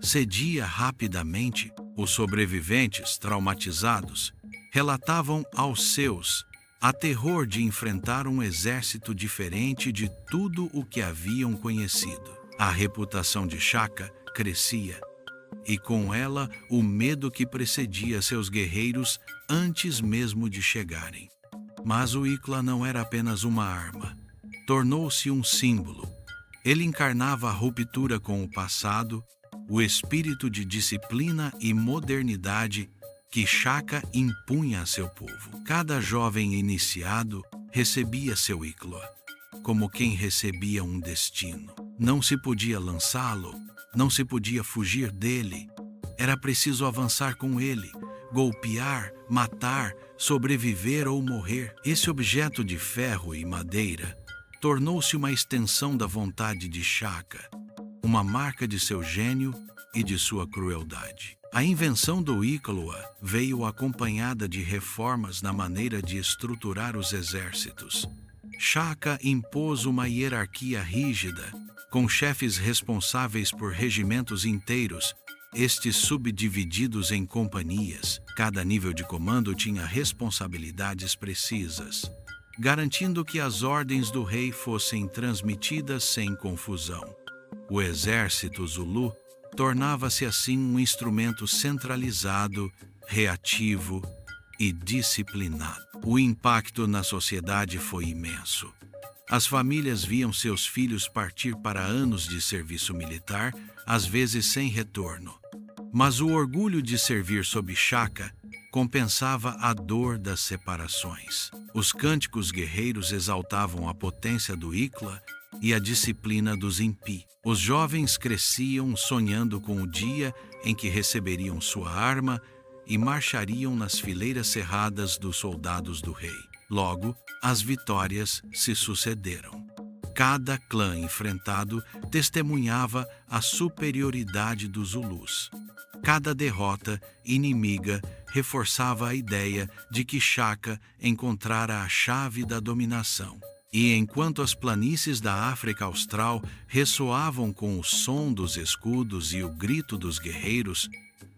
cedia rapidamente. Os sobreviventes, traumatizados, relatavam aos seus a terror de enfrentar um exército diferente de tudo o que haviam conhecido. A reputação de Shaka crescia, e com ela o medo que precedia seus guerreiros antes mesmo de chegarem. Mas o íclua não era apenas uma arma. Tornou-se um símbolo. Ele encarnava a ruptura com o passado, o espírito de disciplina e modernidade que Shaka impunha a seu povo. Cada jovem iniciado recebia seu íclua, como quem recebia um destino. Não se podia lançá-lo, não se podia fugir dele. Era preciso avançar com ele, golpear, matar, sobreviver ou morrer. Esse objeto de ferro e madeira tornou-se uma extensão da vontade de Shaka, uma marca de seu gênio e de sua crueldade. A invenção do íclua veio acompanhada de reformas na maneira de estruturar os exércitos. Shaka impôs uma hierarquia rígida, com chefes responsáveis por regimentos inteiros, estes subdivididos em companhias. Cada nível de comando tinha responsabilidades precisas, garantindo que as ordens do rei fossem transmitidas sem confusão. O exército Zulu tornava-se assim um instrumento centralizado, reativo e disciplinado. O impacto na sociedade foi imenso. As famílias viam seus filhos partir para anos de serviço militar, às vezes sem retorno. Mas o orgulho de servir sob Shaka compensava a dor das separações. Os cânticos guerreiros exaltavam a potência do íclua e a disciplina dos impi. Os jovens cresciam sonhando com o dia em que receberiam sua arma e marchariam nas fileiras cerradas dos soldados do rei. Logo, as vitórias se sucederam. Cada clã enfrentado testemunhava a superioridade dos Zulus. Cada derrota inimiga reforçava a ideia de que Shaka encontrara a chave da dominação. E enquanto as planícies da África Austral ressoavam com o som dos escudos e o grito dos guerreiros,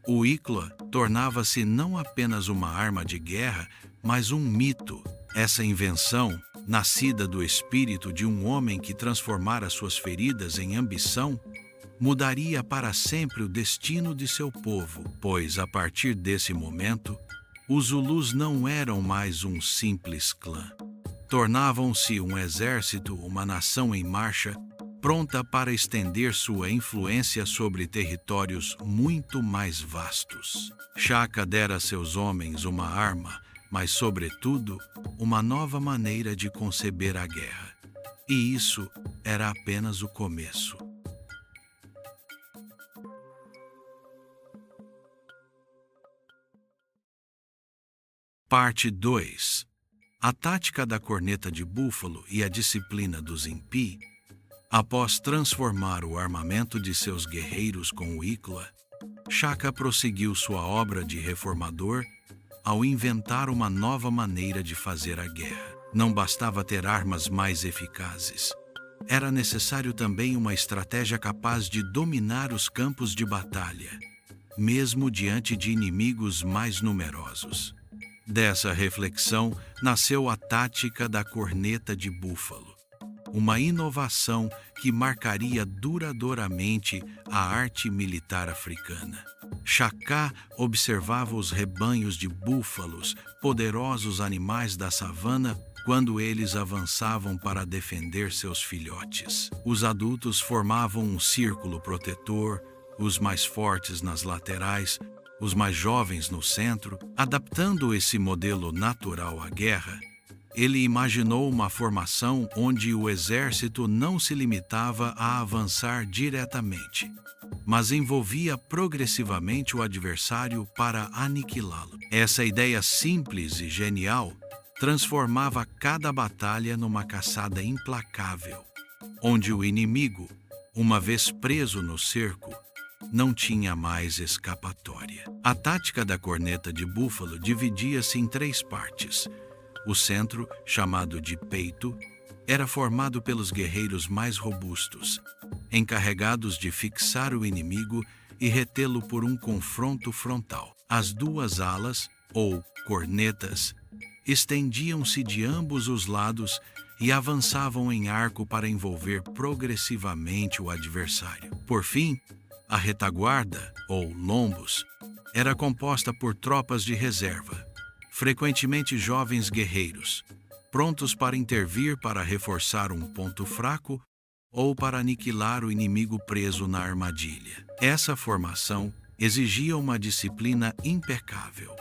o Icla tornava-se não apenas uma arma de guerra, mas um mito. Essa invenção, nascida do espírito de um homem que transformara suas feridas em ambição, mudaria para sempre o destino de seu povo, pois, a partir desse momento, os Zulus não eram mais um simples clã. Tornavam-se um exército, uma nação em marcha, pronta para estender sua influência sobre territórios muito mais vastos. Shaka dera a seus homens uma arma, mas, sobretudo, uma nova maneira de conceber a guerra. E isso era apenas o começo. Parte 2. A tática da corneta de búfalo e a disciplina dos Impi. Após transformar o armamento de seus guerreiros com o Icla, Shaka prosseguiu sua obra de reformador ao inventar uma nova maneira de fazer a guerra. Não bastava ter armas mais eficazes. Era necessário também uma estratégia capaz de dominar os campos de batalha, mesmo diante de inimigos mais numerosos. Dessa reflexão nasceu a tática da corneta de búfalo, uma inovação que marcaria duradouramente a arte militar africana. Shaka observava os rebanhos de búfalos, poderosos animais da savana, quando eles avançavam para defender seus filhotes. Os adultos formavam um círculo protetor, os mais fortes nas laterais, os mais jovens no centro. Adaptando esse modelo natural à guerra, ele imaginou uma formação onde o exército não se limitava a avançar diretamente, mas envolvia progressivamente o adversário para aniquilá-lo. Essa ideia simples e genial transformava cada batalha numa caçada implacável, onde o inimigo, uma vez preso no cerco, não tinha mais escapatória. A tática da corneta de búfalo dividia-se em 3 partes. O centro, chamado de peito, era formado pelos guerreiros mais robustos, encarregados de fixar o inimigo e retê-lo por um confronto frontal. As 2 alas, ou cornetas, estendiam-se de ambos os lados e avançavam em arco para envolver progressivamente o adversário. Por fim, a retaguarda, ou lombos, era composta por tropas de reserva, frequentemente jovens guerreiros, prontos para intervir para reforçar um ponto fraco ou para aniquilar o inimigo preso na armadilha. Essa formação exigia uma disciplina impecável.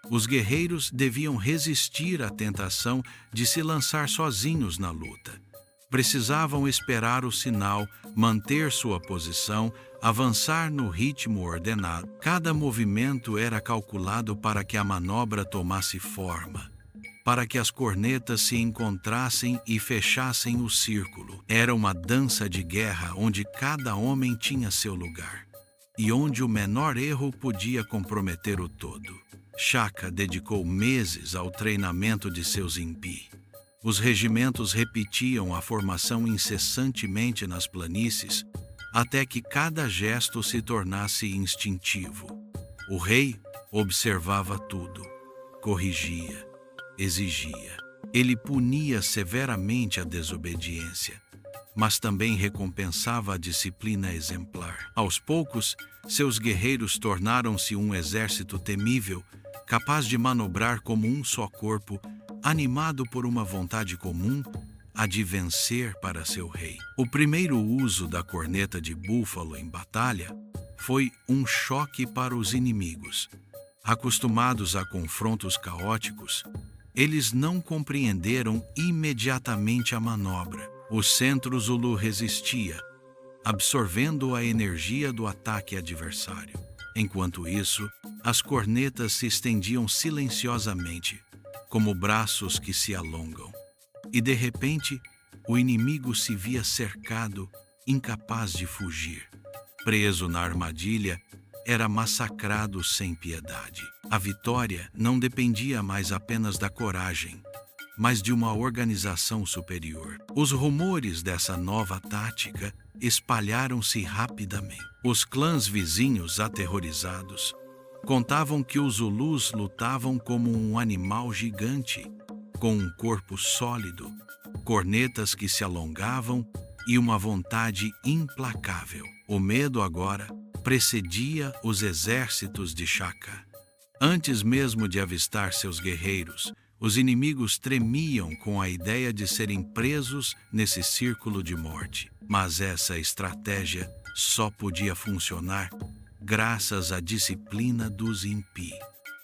Os guerreiros deviam resistir à tentação de se lançar sozinhos na luta. Precisavam esperar o sinal, manter sua posição, avançar no ritmo ordenado. Cada movimento era calculado para que a manobra tomasse forma, para que as cornetas se encontrassem e fechassem o círculo. Era uma dança de guerra onde cada homem tinha seu lugar, e onde o menor erro podia comprometer o todo. Shaka dedicou meses ao treinamento de seus impi. Os regimentos repetiam a formação incessantemente nas planícies, até que cada gesto se tornasse instintivo. O rei observava tudo, corrigia, exigia. Ele punia severamente a desobediência, mas também recompensava a disciplina exemplar. Aos poucos, seus guerreiros tornaram-se um exército temível, capaz de manobrar como um só corpo, animado por uma vontade comum, a de vencer para seu rei. O primeiro uso da corneta de búfalo em batalha foi um choque para os inimigos. Acostumados a confrontos caóticos, eles não compreenderam imediatamente a manobra. O centro Zulu resistia, absorvendo a energia do ataque adversário. Enquanto isso, as cornetas se estendiam silenciosamente, como braços que se alongam. E de repente, o inimigo se via cercado, incapaz de fugir. Preso na armadilha, era massacrado sem piedade. A vitória não dependia mais apenas da coragem, mas de uma organização superior. Os rumores dessa nova tática espalharam-se rapidamente. Os clãs vizinhos, aterrorizados, contavam que os Zulus lutavam como um animal gigante, com um corpo sólido, cornetas que se alongavam e uma vontade implacável. O medo agora precedia os exércitos de Shaka. Antes mesmo de avistar seus guerreiros, os inimigos tremiam com a ideia de serem presos nesse círculo de morte. Mas essa estratégia só podia funcionar graças à disciplina dos Impi.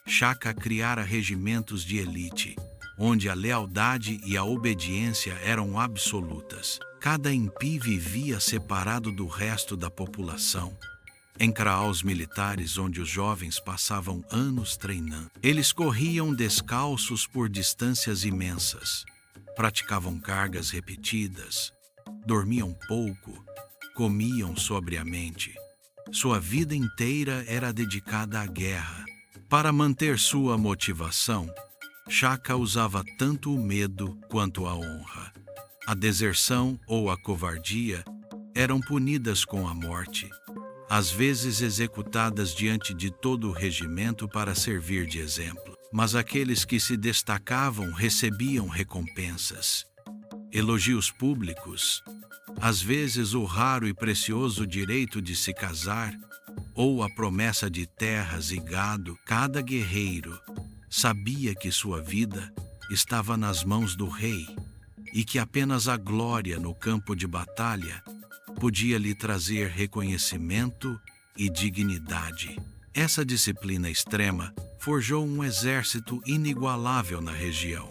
Shaka criara regimentos de elite, onde a lealdade e a obediência eram absolutas. Cada Impi vivia separado do resto da população, em kraals militares onde os jovens passavam anos treinando. Eles corriam descalços por distâncias imensas, praticavam cargas repetidas, dormiam pouco, comiam sobriamente. Sua vida inteira era dedicada à guerra. Para manter sua motivação, Shaka usava tanto o medo quanto a honra. A deserção ou a covardia eram punidas com a morte, às vezes executadas diante de todo o regimento para servir de exemplo. Mas aqueles que se destacavam recebiam recompensas, elogios públicos, às vezes o raro e precioso direito de se casar ou a promessa de terras e gado. Cada guerreiro sabia que sua vida estava nas mãos do rei e que apenas a glória no campo de batalha podia lhe trazer reconhecimento e dignidade. Essa disciplina extrema forjou um exército inigualável na região.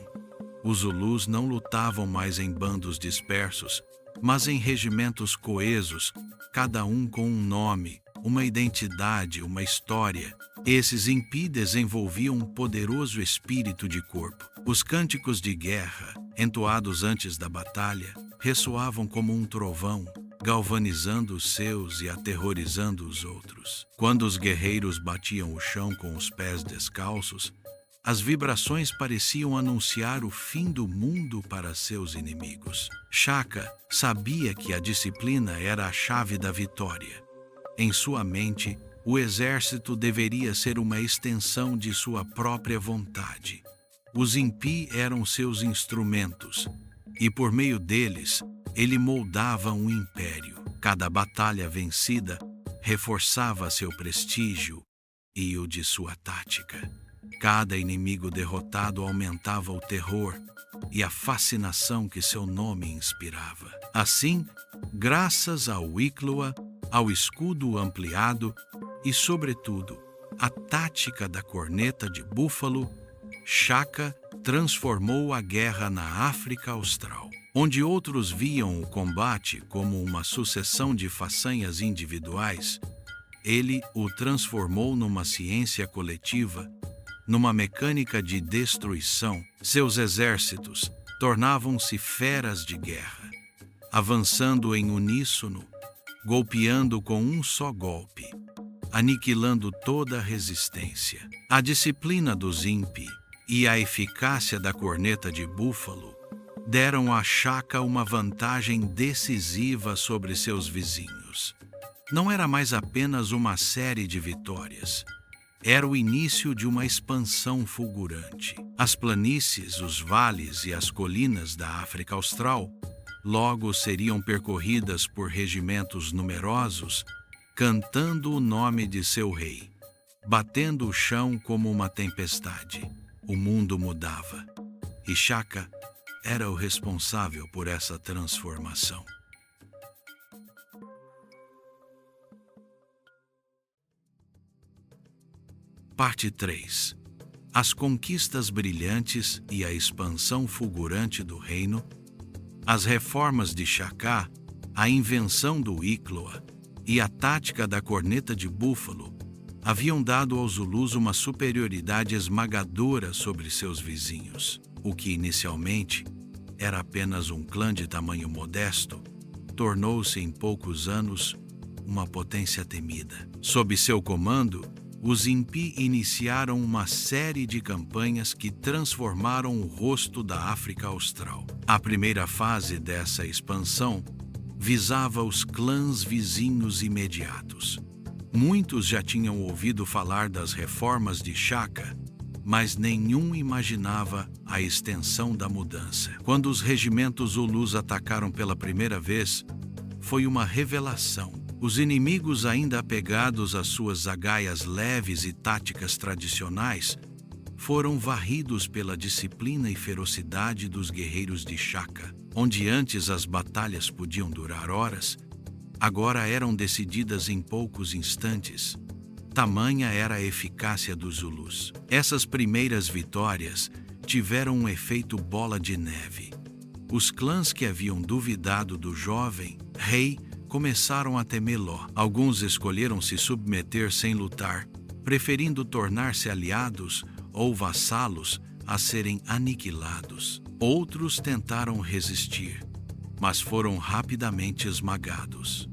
Os Zulus não lutavam mais em bandos dispersos, mas em regimentos coesos, cada um com um nome, uma identidade, uma história. Esses Impi desenvolviam um poderoso espírito de corpo. Os cânticos de guerra, entoados antes da batalha, ressoavam como um trovão, galvanizando os seus e aterrorizando os outros. Quando os guerreiros batiam o chão com os pés descalços, as vibrações pareciam anunciar o fim do mundo para seus inimigos. Shaka sabia que a disciplina era a chave da vitória. Em sua mente, o exército deveria ser uma extensão de sua própria vontade. Os Impi eram seus instrumentos, e por meio deles, ele moldava um império. Cada batalha vencida reforçava seu prestígio e o de sua tática. Cada inimigo derrotado aumentava o terror e a fascinação que seu nome inspirava. Assim, graças ao Ikloa, ao escudo ampliado e, sobretudo, à tática da corneta de búfalo, Shaka transformou a guerra na África Austral. Onde outros viam o combate como uma sucessão de façanhas individuais, ele o transformou numa ciência coletiva, numa mecânica de destruição. Seus exércitos tornavam-se feras de guerra, avançando em uníssono, golpeando com um só golpe, aniquilando toda a resistência. A disciplina dos Impi e a eficácia da corneta de búfalo deram a Shaka uma vantagem decisiva sobre seus vizinhos. Não era mais apenas uma série de vitórias. Era o início de uma expansão fulgurante. As planícies, os vales e as colinas da África Austral logo seriam percorridas por regimentos numerosos, cantando o nome de seu rei, batendo o chão como uma tempestade. O mundo mudava, e Shaka era o responsável por essa transformação. Parte 3. As conquistas brilhantes e a expansão fulgurante do reino, as reformas de Shaka, a invenção do Ikloa e a tática da corneta de búfalo haviam dado aos Zulus uma superioridade esmagadora sobre seus vizinhos. O que inicialmente era apenas um clã de tamanho modesto, tornou-se em poucos anos uma potência temida. Sob seu comando, os Impi iniciaram uma série de campanhas que transformaram o rosto da África Austral. A primeira fase dessa expansão visava os clãs vizinhos imediatos. Muitos já tinham ouvido falar das reformas de Shaka, mas nenhum imaginava a extensão da mudança. Quando os regimentos Zulus atacaram pela primeira vez, foi uma revelação. Os inimigos, ainda apegados às suas zagaias leves e táticas tradicionais, foram varridos pela disciplina e ferocidade dos guerreiros de Shaka. Onde antes as batalhas podiam durar horas, agora eram decididas em poucos instantes. Tamanha era a eficácia dos Zulus. Essas primeiras vitórias tiveram um efeito bola de neve. Os clãs que haviam duvidado do jovem rei começaram a temê-lo. Alguns escolheram se submeter sem lutar, preferindo tornar-se aliados ou vassalos a serem aniquilados. Outros tentaram resistir, mas foram rapidamente esmagados.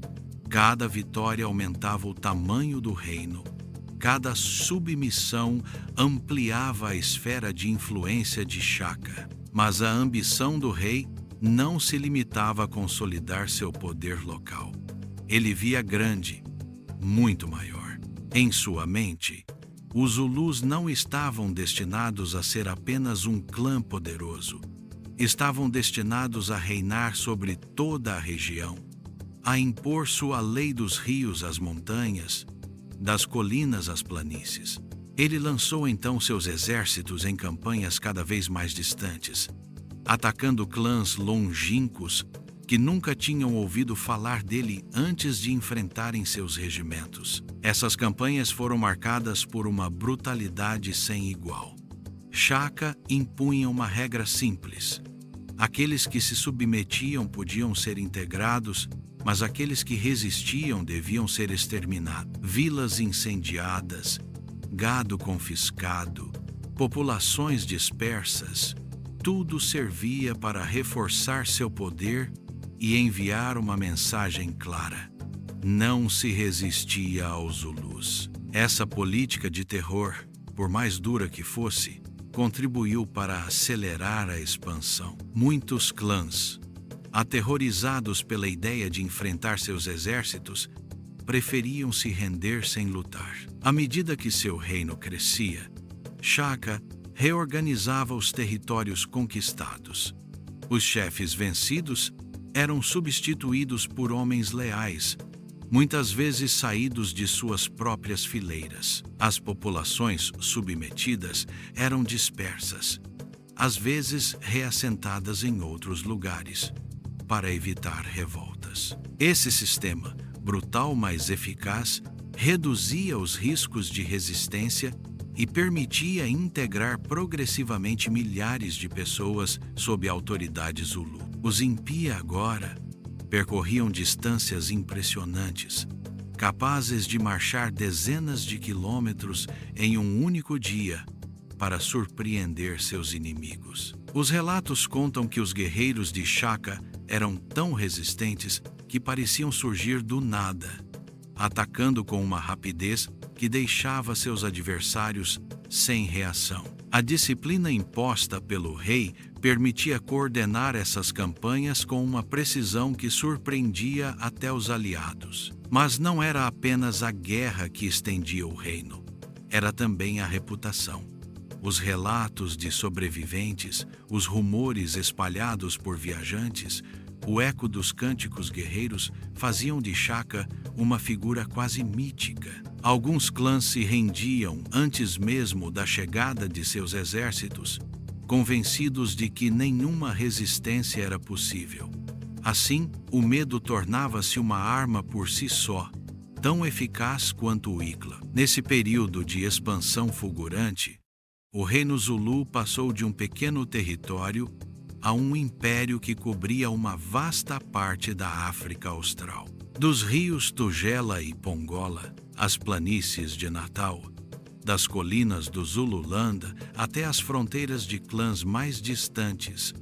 Cada vitória aumentava o tamanho do reino. Cada submissão ampliava a esfera de influência de Shaka. Mas a ambição do rei não se limitava a consolidar seu poder local. Ele via grande, muito maior. Em sua mente, os Zulus não estavam destinados a ser apenas um clã poderoso. Estavam destinados a reinar sobre toda a região, a impor sua lei dos rios às montanhas, das colinas às planícies. Ele lançou então seus exércitos em campanhas cada vez mais distantes, atacando clãs longínquos que nunca tinham ouvido falar dele antes de enfrentarem seus regimentos. Essas campanhas foram marcadas por uma brutalidade sem igual. Shaka impunha uma regra simples. Aqueles que se submetiam podiam ser integrados, mas aqueles que resistiam deviam ser exterminados. Vilas incendiadas, gado confiscado, populações dispersas, tudo servia para reforçar seu poder e enviar uma mensagem clara: não se resistia aos Zulus. Essa política de terror, por mais dura que fosse, contribuiu para acelerar a expansão. Muitos clãs, aterrorizados pela ideia de enfrentar seus exércitos, preferiam se render sem lutar. À medida que seu reino crescia, Shaka reorganizava os territórios conquistados. Os chefes vencidos eram substituídos por homens leais, muitas vezes saídos de suas próprias fileiras. As populações submetidas eram dispersas, às vezes reassentadas em outros lugares, para evitar revoltas. Esse sistema, brutal mas eficaz, reduzia os riscos de resistência e permitia integrar progressivamente milhares de pessoas sob a autoridade Zulu. Os Impi agora percorriam distâncias impressionantes, capazes de marchar dezenas de quilômetros em um único dia para surpreender seus inimigos. Os relatos contam que os guerreiros de Shaka eram tão resistentes que pareciam surgir do nada, atacando com uma rapidez que deixava seus adversários sem reação. A disciplina imposta pelo rei permitia coordenar essas campanhas com uma precisão que surpreendia até os aliados. Mas não era apenas a guerra que estendia o reino, era também a reputação. Os relatos de sobreviventes, os rumores espalhados por viajantes, o eco dos cânticos guerreiros faziam de Shaka uma figura quase mítica. Alguns clãs se rendiam antes mesmo da chegada de seus exércitos, convencidos de que nenhuma resistência era possível. Assim, o medo tornava-se uma arma por si só, tão eficaz quanto o Ikla. Nesse período de expansão fulgurante, o reino Zulu passou de um pequeno território a um império que cobria uma vasta parte da África Austral. Dos rios Tugela e Pongola, as planícies de Natal, das colinas do Zululanda até as fronteiras de clãs mais distantes,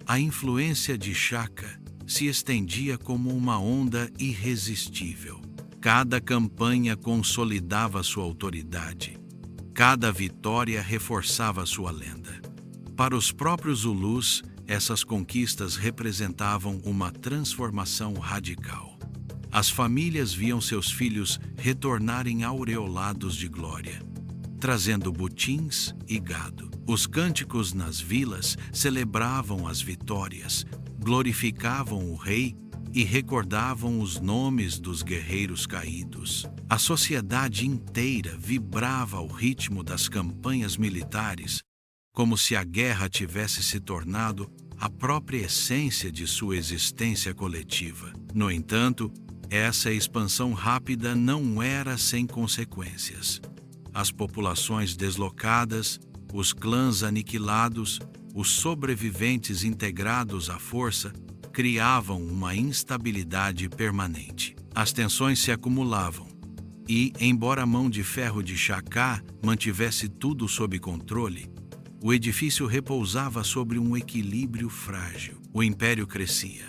a influência de Shaka se estendia como uma onda irresistível. Cada campanha consolidava sua autoridade. Cada vitória reforçava sua lenda. Para os próprios Zulus, essas conquistas representavam uma transformação radical. As famílias viam seus filhos retornarem aureolados de glória, trazendo botins e gado. Os cânticos nas vilas celebravam as vitórias, glorificavam o rei e recordavam os nomes dos guerreiros caídos. A sociedade inteira vibrava ao ritmo das campanhas militares, como se a guerra tivesse se tornado a própria essência de sua existência coletiva. No entanto, essa expansão rápida não era sem consequências. As populações deslocadas, os clãs aniquilados, os sobreviventes integrados à força, criavam uma instabilidade permanente. As tensões se acumulavam e, embora a mão de ferro de Shaka mantivesse tudo sob controle, o edifício repousava sobre um equilíbrio frágil. O império crescia,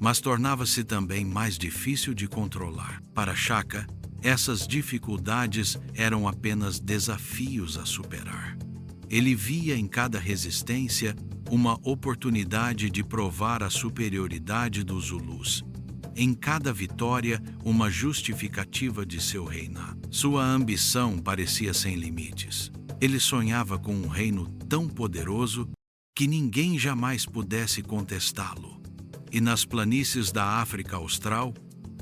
mas tornava-se também mais difícil de controlar. Para Shaka, essas dificuldades eram apenas desafios a superar. Ele via em cada resistência uma oportunidade de provar a superioridade dos Zulus. Em cada vitória, uma justificativa de seu reinado. Sua ambição parecia sem limites. Ele sonhava com um reino tão poderoso que ninguém jamais pudesse contestá-lo. E nas planícies da África Austral,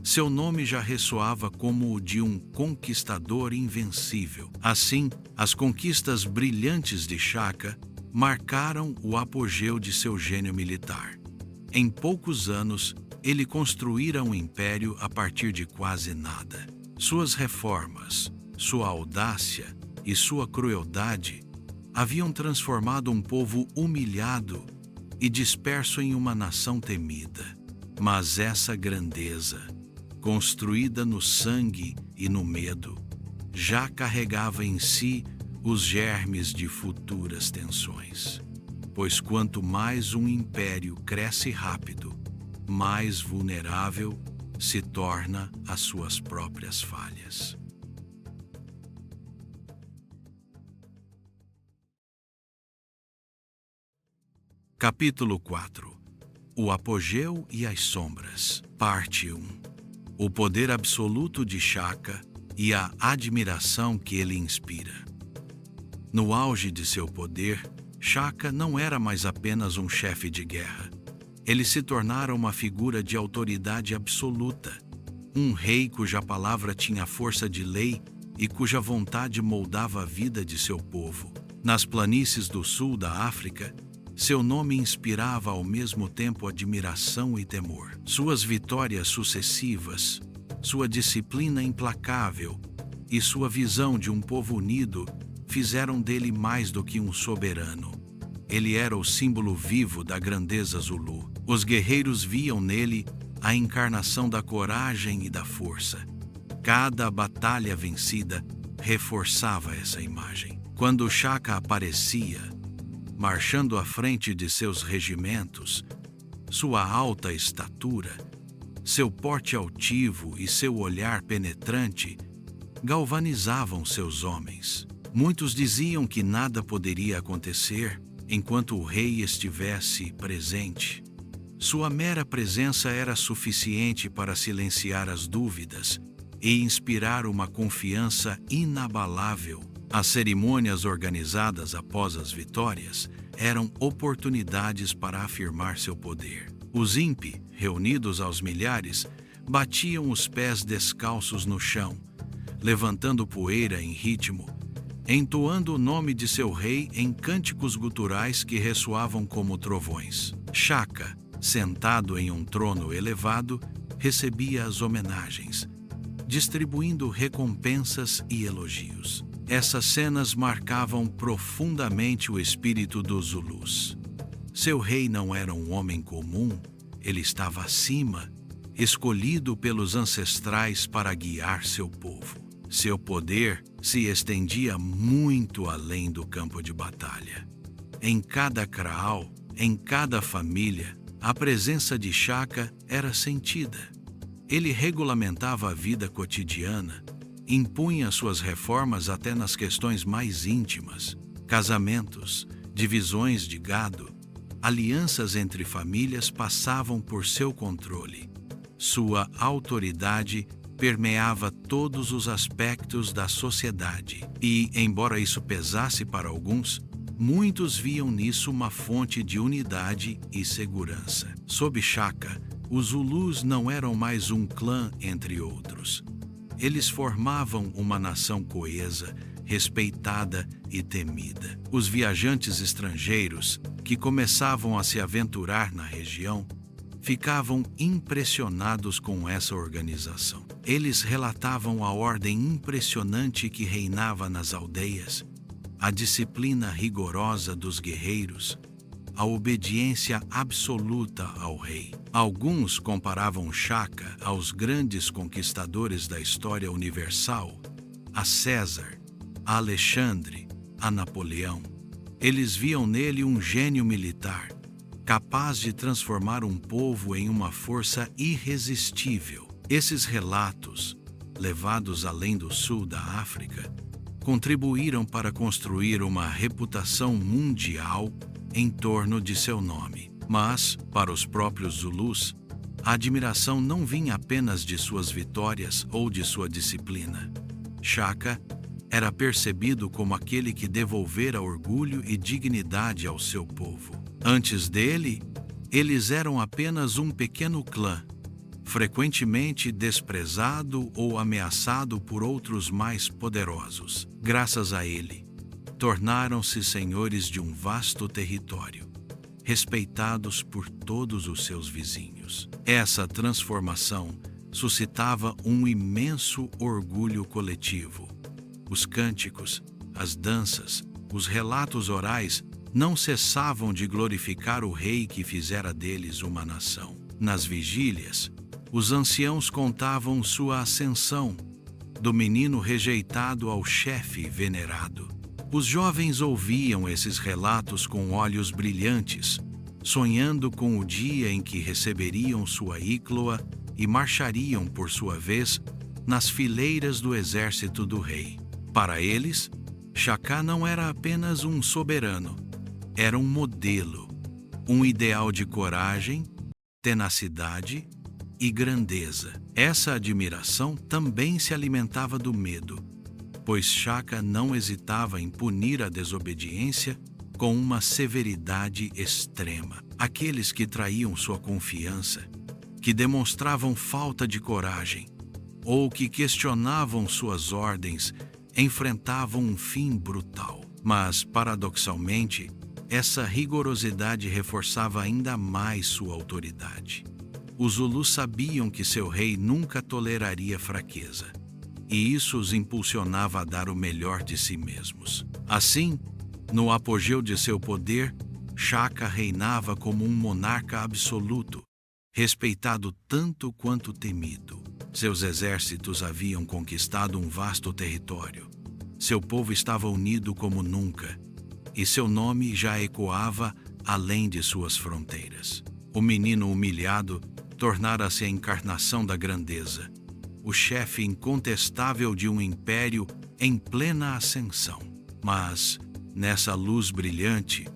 seu nome já ressoava como o de um conquistador invencível. Assim, as conquistas brilhantes de Shaka marcaram o apogeu de seu gênio militar. Em poucos anos, ele construíra um império a partir de quase nada. Suas reformas, sua audácia e sua crueldade haviam transformado um povo humilhado e disperso em uma nação temida. Mas essa grandeza, construída no sangue e no medo, já carregava em si os germes de futuras tensões. Pois quanto mais um império cresce rápido, mais vulnerável se torna às suas próprias falhas. Capítulo 4. O apogeu e as sombras. Parte 1. O poder absoluto de Shaka e a admiração que ele inspira. No auge de seu poder, Shaka não era mais apenas um chefe de guerra. Ele se tornara uma figura de autoridade absoluta, um rei cuja palavra tinha força de lei e cuja vontade moldava a vida de seu povo. Nas planícies do sul da África, seu nome inspirava ao mesmo tempo admiração e temor. Suas vitórias sucessivas, sua disciplina implacável e sua visão de um povo unido fizeram dele mais do que um soberano. Ele era o símbolo vivo da grandeza Zulu. Os guerreiros viam nele a encarnação da coragem e da força. Cada batalha vencida reforçava essa imagem. Quando Shaka aparecia, marchando à frente de seus regimentos, sua alta estatura, seu porte altivo e seu olhar penetrante galvanizavam seus homens. Muitos diziam que nada poderia acontecer enquanto o rei estivesse presente. Sua mera presença era suficiente para silenciar as dúvidas e inspirar uma confiança inabalável. As cerimônias organizadas após as vitórias eram oportunidades para afirmar seu poder. Os impi, reunidos aos milhares, batiam os pés descalços no chão, levantando poeira em ritmo, entoando o nome de seu rei em cânticos guturais que ressoavam como trovões. Shaka, sentado em um trono elevado, recebia as homenagens, distribuindo recompensas e elogios. Essas cenas marcavam profundamente o espírito dos Zulus. Seu rei não era um homem comum, ele estava acima, escolhido pelos ancestrais para guiar seu povo. Seu poder se estendia muito além do campo de batalha. Em cada kraal, em cada família, a presença de Shaka era sentida. Ele regulamentava a vida cotidiana, impunha suas reformas até nas questões mais íntimas: casamentos, divisões de gado, alianças entre famílias passavam por seu controle. Sua autoridade permeava todos os aspectos da sociedade e, embora isso pesasse para alguns, muitos viam nisso uma fonte de unidade e segurança. Sob Shaka, os Zulus não eram mais um clã entre outros. Eles formavam uma nação coesa, respeitada e temida. Os viajantes estrangeiros, que começavam a se aventurar na região, ficavam impressionados com essa organização. Eles relatavam a ordem impressionante que reinava nas aldeias, a disciplina rigorosa dos guerreiros, a obediência absoluta ao rei. Alguns comparavam Shaka aos grandes conquistadores da história universal, a César, a Alexandre, a Napoleão. Eles viam nele um gênio militar, capaz de transformar um povo em uma força irresistível. Esses relatos, levados além do sul da África, contribuíram para construir uma reputação mundial em torno de seu nome. Mas, para os próprios Zulus, a admiração não vinha apenas de suas vitórias ou de sua disciplina. Shaka era percebido como aquele que devolvera orgulho e dignidade ao seu povo. Antes dele, eles eram apenas um pequeno clã, frequentemente desprezado ou ameaçado por outros mais poderosos. Graças a ele, tornaram-se senhores de um vasto território, respeitados por todos os seus vizinhos. Essa transformação suscitava um imenso orgulho coletivo. Os cânticos, as danças, os relatos orais não cessavam de glorificar o rei que fizera deles uma nação. Nas vigílias, os anciãos contavam sua ascensão, do menino rejeitado ao chefe venerado. Os jovens ouviam esses relatos com olhos brilhantes, sonhando com o dia em que receberiam sua ícloa e marchariam, por sua vez, nas fileiras do exército do rei. Para eles, Shaka não era apenas um soberano, era um modelo, um ideal de coragem, tenacidade e grandeza. Essa admiração também se alimentava do medo, pois Shaka não hesitava em punir a desobediência com uma severidade extrema. Aqueles que traíam sua confiança, que demonstravam falta de coragem ou que questionavam suas ordens, enfrentavam um fim brutal. Mas, paradoxalmente, essa rigorosidade reforçava ainda mais sua autoridade. Os Zulus sabiam que seu rei nunca toleraria fraqueza, e isso os impulsionava a dar o melhor de si mesmos. Assim, no apogeu de seu poder, Shaka reinava como um monarca absoluto, respeitado tanto quanto temido. Seus exércitos haviam conquistado um vasto território. Seu povo estava unido como nunca, e seu nome já ecoava além de suas fronteiras. O menino humilhado tornara-se a encarnação da grandeza, o chefe incontestável de um império em plena ascensão. Mas, nessa luz brilhante,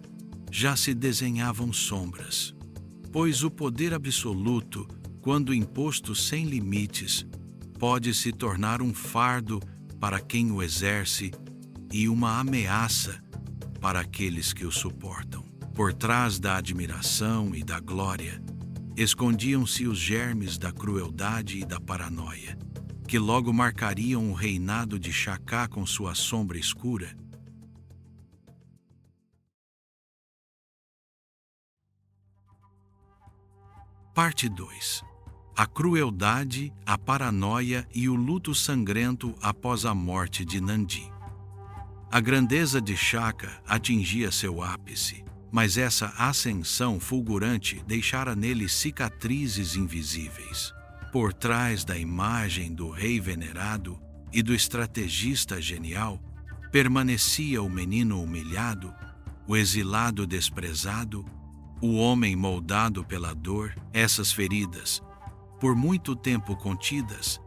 já se desenhavam sombras, pois o poder absoluto, quando imposto sem limites, pode se tornar um fardo para quem o exerce e uma ameaça para aqueles que o suportam. Por trás da admiração e da glória, escondiam-se os germes da crueldade e da paranoia, que logo marcariam o reinado de Shaka com sua sombra escura. Parte 2. A crueldade, a paranoia e o luto sangrento após a morte de Nandi. A grandeza de Shaka atingia seu ápice, mas essa ascensão fulgurante deixara nele cicatrizes invisíveis. Por trás da imagem do rei venerado e do estrategista genial, permanecia o menino humilhado, o exilado desprezado, o homem moldado pela dor. Essas feridas, por muito tempo contidas,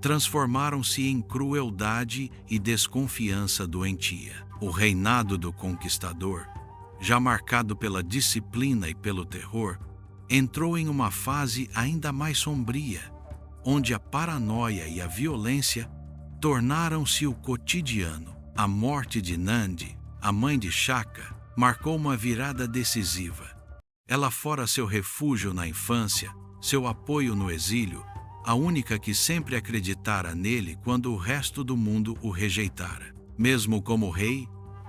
transformaram-se em crueldade e desconfiança doentia. O reinado do conquistador, já marcado pela disciplina e pelo terror, entrou em uma fase ainda mais sombria, onde a paranoia e a violência tornaram-se o cotidiano. A morte de Nandi, a mãe de Shaka, marcou uma virada decisiva. Ela fora seu refúgio na infância, seu apoio no exílio, a única que sempre acreditara nele quando o resto do mundo o rejeitara. Mesmo como rei,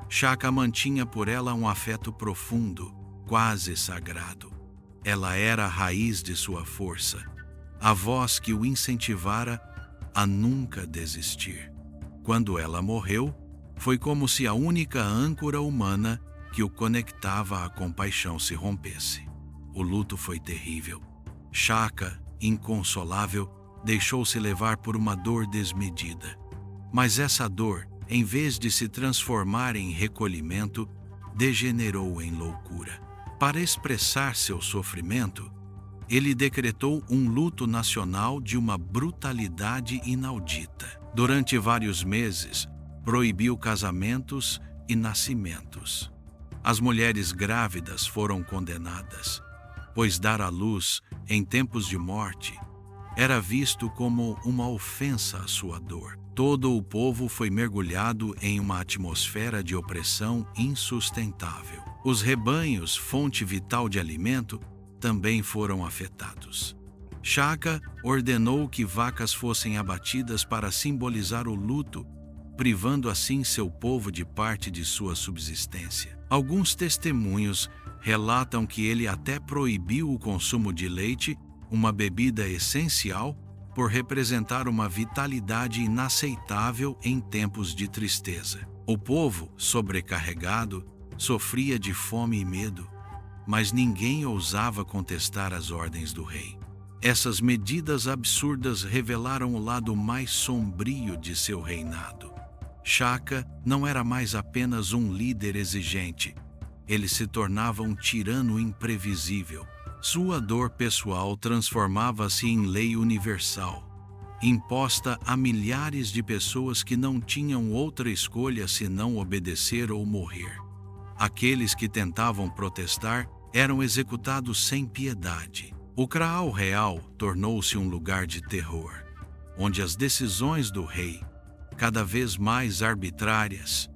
Shaka mantinha por ela um afeto profundo, quase sagrado. Ela era a raiz de sua força, a voz que o incentivara a nunca desistir. Quando ela morreu, foi como se a única âncora humana que o conectava à compaixão se rompesse. O luto foi terrível. Shaka, inconsolável, deixou-se levar por uma dor desmedida. Mas essa dor, em vez de se transformar em recolhimento, degenerou em loucura. Para expressar seu sofrimento, ele decretou um luto nacional de uma brutalidade inaudita. Durante vários meses, proibiu casamentos e nascimentos. As mulheres grávidas foram condenadas, pois dar à luz em tempos de morte era visto como uma ofensa à sua dor. Todo o povo foi mergulhado em uma atmosfera de opressão insustentável. Os rebanhos, fonte vital de alimento, também foram afetados. Shaka ordenou que vacas fossem abatidas para simbolizar o luto, privando assim seu povo de parte de sua subsistência. Alguns testemunhos relatam que ele até proibiu o consumo de leite, uma bebida essencial, por representar uma vitalidade inaceitável em tempos de tristeza. O povo, sobrecarregado, sofria de fome e medo, mas ninguém ousava contestar as ordens do rei. Essas medidas absurdas revelaram o lado mais sombrio de seu reinado. Shaka não era mais apenas um líder exigente, ele se tornava um tirano imprevisível. Sua dor pessoal transformava-se em lei universal, imposta a milhares de pessoas que não tinham outra escolha senão obedecer ou morrer. Aqueles que tentavam protestar eram executados sem piedade. O Kraal Real tornou-se um lugar de terror, onde as decisões do rei, cada vez mais arbitrárias,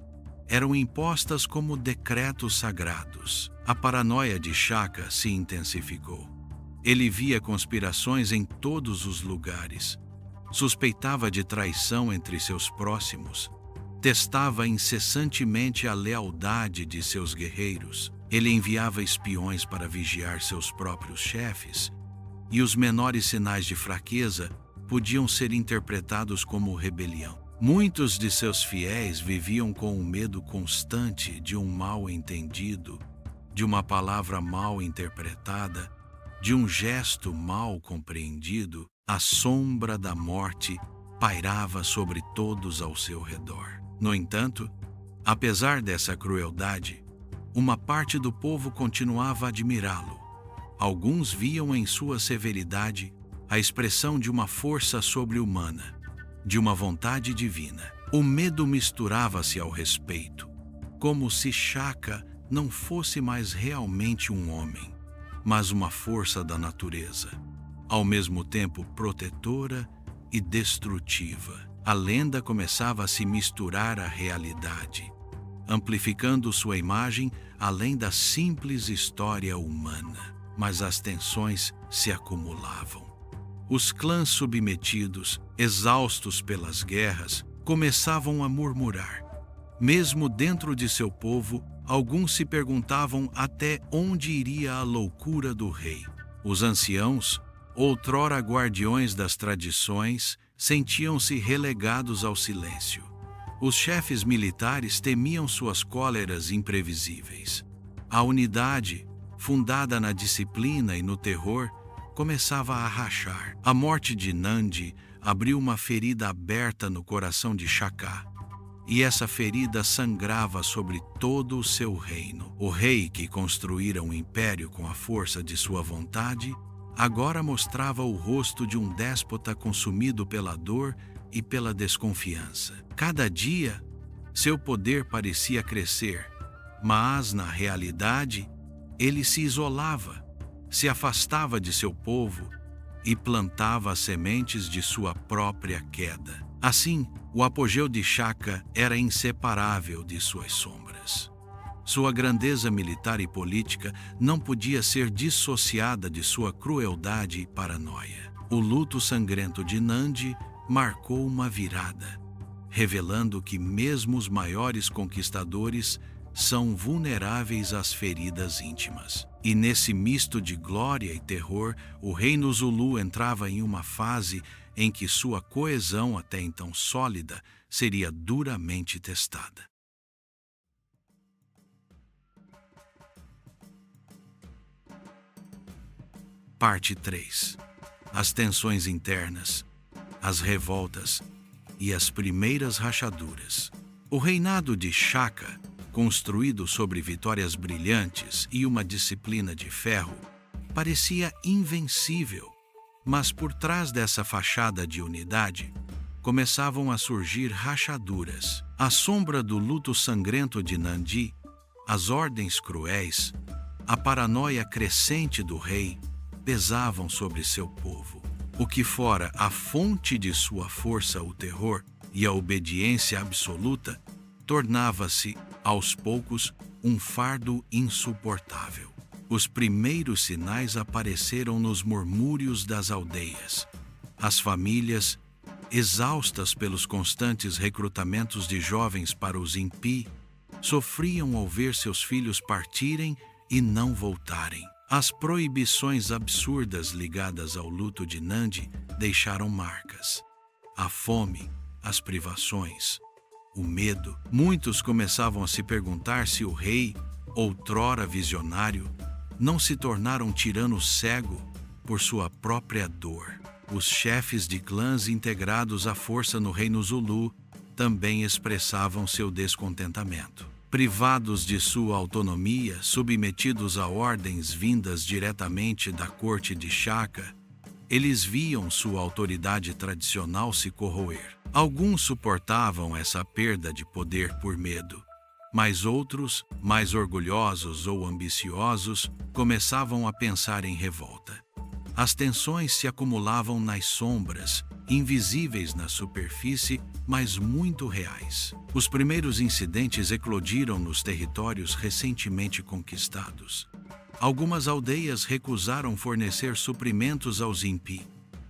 eram impostas como decretos sagrados. A paranoia de Shaka se intensificou. Ele via conspirações em todos os lugares, suspeitava de traição entre seus próximos, testava incessantemente a lealdade de seus guerreiros. Ele enviava espiões para vigiar seus próprios chefes, e os menores sinais de fraqueza podiam ser interpretados como rebelião. Muitos de seus fiéis viviam com o medo constante de um mal-entendido, de uma palavra mal interpretada, de um gesto mal compreendido. A sombra da morte pairava sobre todos ao seu redor. No entanto, apesar dessa crueldade, uma parte do povo continuava a admirá-lo. Alguns viam em sua severidade a expressão de uma força sobre-humana, de uma vontade divina. O medo misturava-se ao respeito, como se Shaka não fosse mais realmente um homem, mas uma força da natureza, ao mesmo tempo protetora e destrutiva. A lenda começava a se misturar à realidade, amplificando sua imagem além da simples história humana. Mas as tensões se acumulavam. Os clãs submetidos, exaustos pelas guerras, começavam a murmurar. Mesmo dentro de seu povo, alguns se perguntavam até onde iria a loucura do rei. Os anciãos, outrora guardiões das tradições, sentiam-se relegados ao silêncio. Os chefes militares temiam suas cóleras imprevisíveis. A unidade, fundada na disciplina e no terror, começava a rachar. A morte de Nandi abriu uma ferida aberta no coração de Shaka, e essa ferida sangrava sobre todo o seu reino. O rei, que construíra um império com a força de sua vontade, agora mostrava o rosto de um déspota consumido pela dor e pela desconfiança. Cada dia, seu poder parecia crescer, mas, na realidade, ele se isolava, se afastava de seu povo e plantava as sementes de sua própria queda. Assim, o apogeu de Shaka era inseparável de suas sombras. Sua grandeza militar e política não podia ser dissociada de sua crueldade e paranoia. O luto sangrento de Nandi marcou uma virada, revelando que mesmo os maiores conquistadores são vulneráveis às feridas íntimas. E nesse misto de glória e terror, o reino Zulu entrava em uma fase em que sua coesão, até então sólida, seria duramente testada. Parte 3. As tensões internas, as revoltas e as primeiras rachaduras. O reinado de Shaka, construído sobre vitórias brilhantes e uma disciplina de ferro, parecia invencível, mas por trás dessa fachada de unidade, começavam a surgir rachaduras. À sombra do luto sangrento de Nandi, as ordens cruéis, a paranoia crescente do rei, pesavam sobre seu povo. O que fora a fonte de sua força, o terror e a obediência absoluta, tornava-se, aos poucos, um fardo insuportável. Os primeiros sinais apareceram nos murmúrios das aldeias. As famílias, exaustas pelos constantes recrutamentos de jovens para os impi, sofriam ao ver seus filhos partirem e não voltarem. As proibições absurdas ligadas ao luto de Nandi deixaram marcas. A fome, as privações, o medo. Muitos começavam a se perguntar se o rei, outrora visionário, não se tornara um tirano cego por sua própria dor. Os chefes de clãs integrados à força no reino Zulu também expressavam seu descontentamento. Privados de sua autonomia, submetidos a ordens vindas diretamente da corte de Shaka, eles viam sua autoridade tradicional se corroer. Alguns suportavam essa perda de poder por medo, mas outros, mais orgulhosos ou ambiciosos, começavam a pensar em revolta. As tensões se acumulavam nas sombras, invisíveis na superfície, mas muito reais. Os primeiros incidentes eclodiram nos territórios recentemente conquistados. Algumas aldeias recusaram fornecer suprimentos aos impi.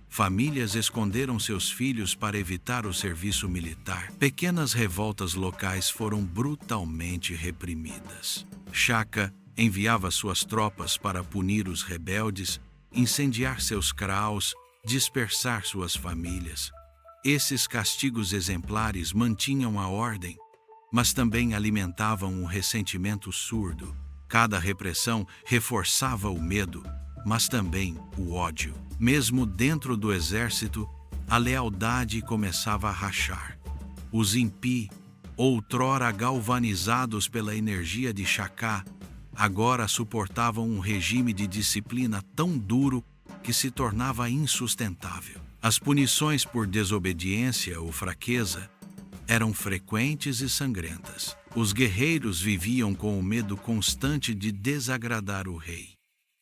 Famílias esconderam seus filhos para evitar o serviço militar. Pequenas revoltas locais foram brutalmente reprimidas. Shaka enviava suas tropas para punir os rebeldes, incendiar seus kraus, dispersar suas famílias. Esses castigos exemplares mantinham a ordem, mas também alimentavam um ressentimento surdo. Cada repressão reforçava o medo, mas também o ódio. Mesmo dentro do exército, a lealdade começava a rachar. Os impi, outrora galvanizados pela energia de Shaka, agora suportavam um regime de disciplina tão duro que se tornava insustentável. As punições por desobediência ou fraqueza eram frequentes e sangrentas. Os guerreiros viviam com o medo constante de desagradar o rei.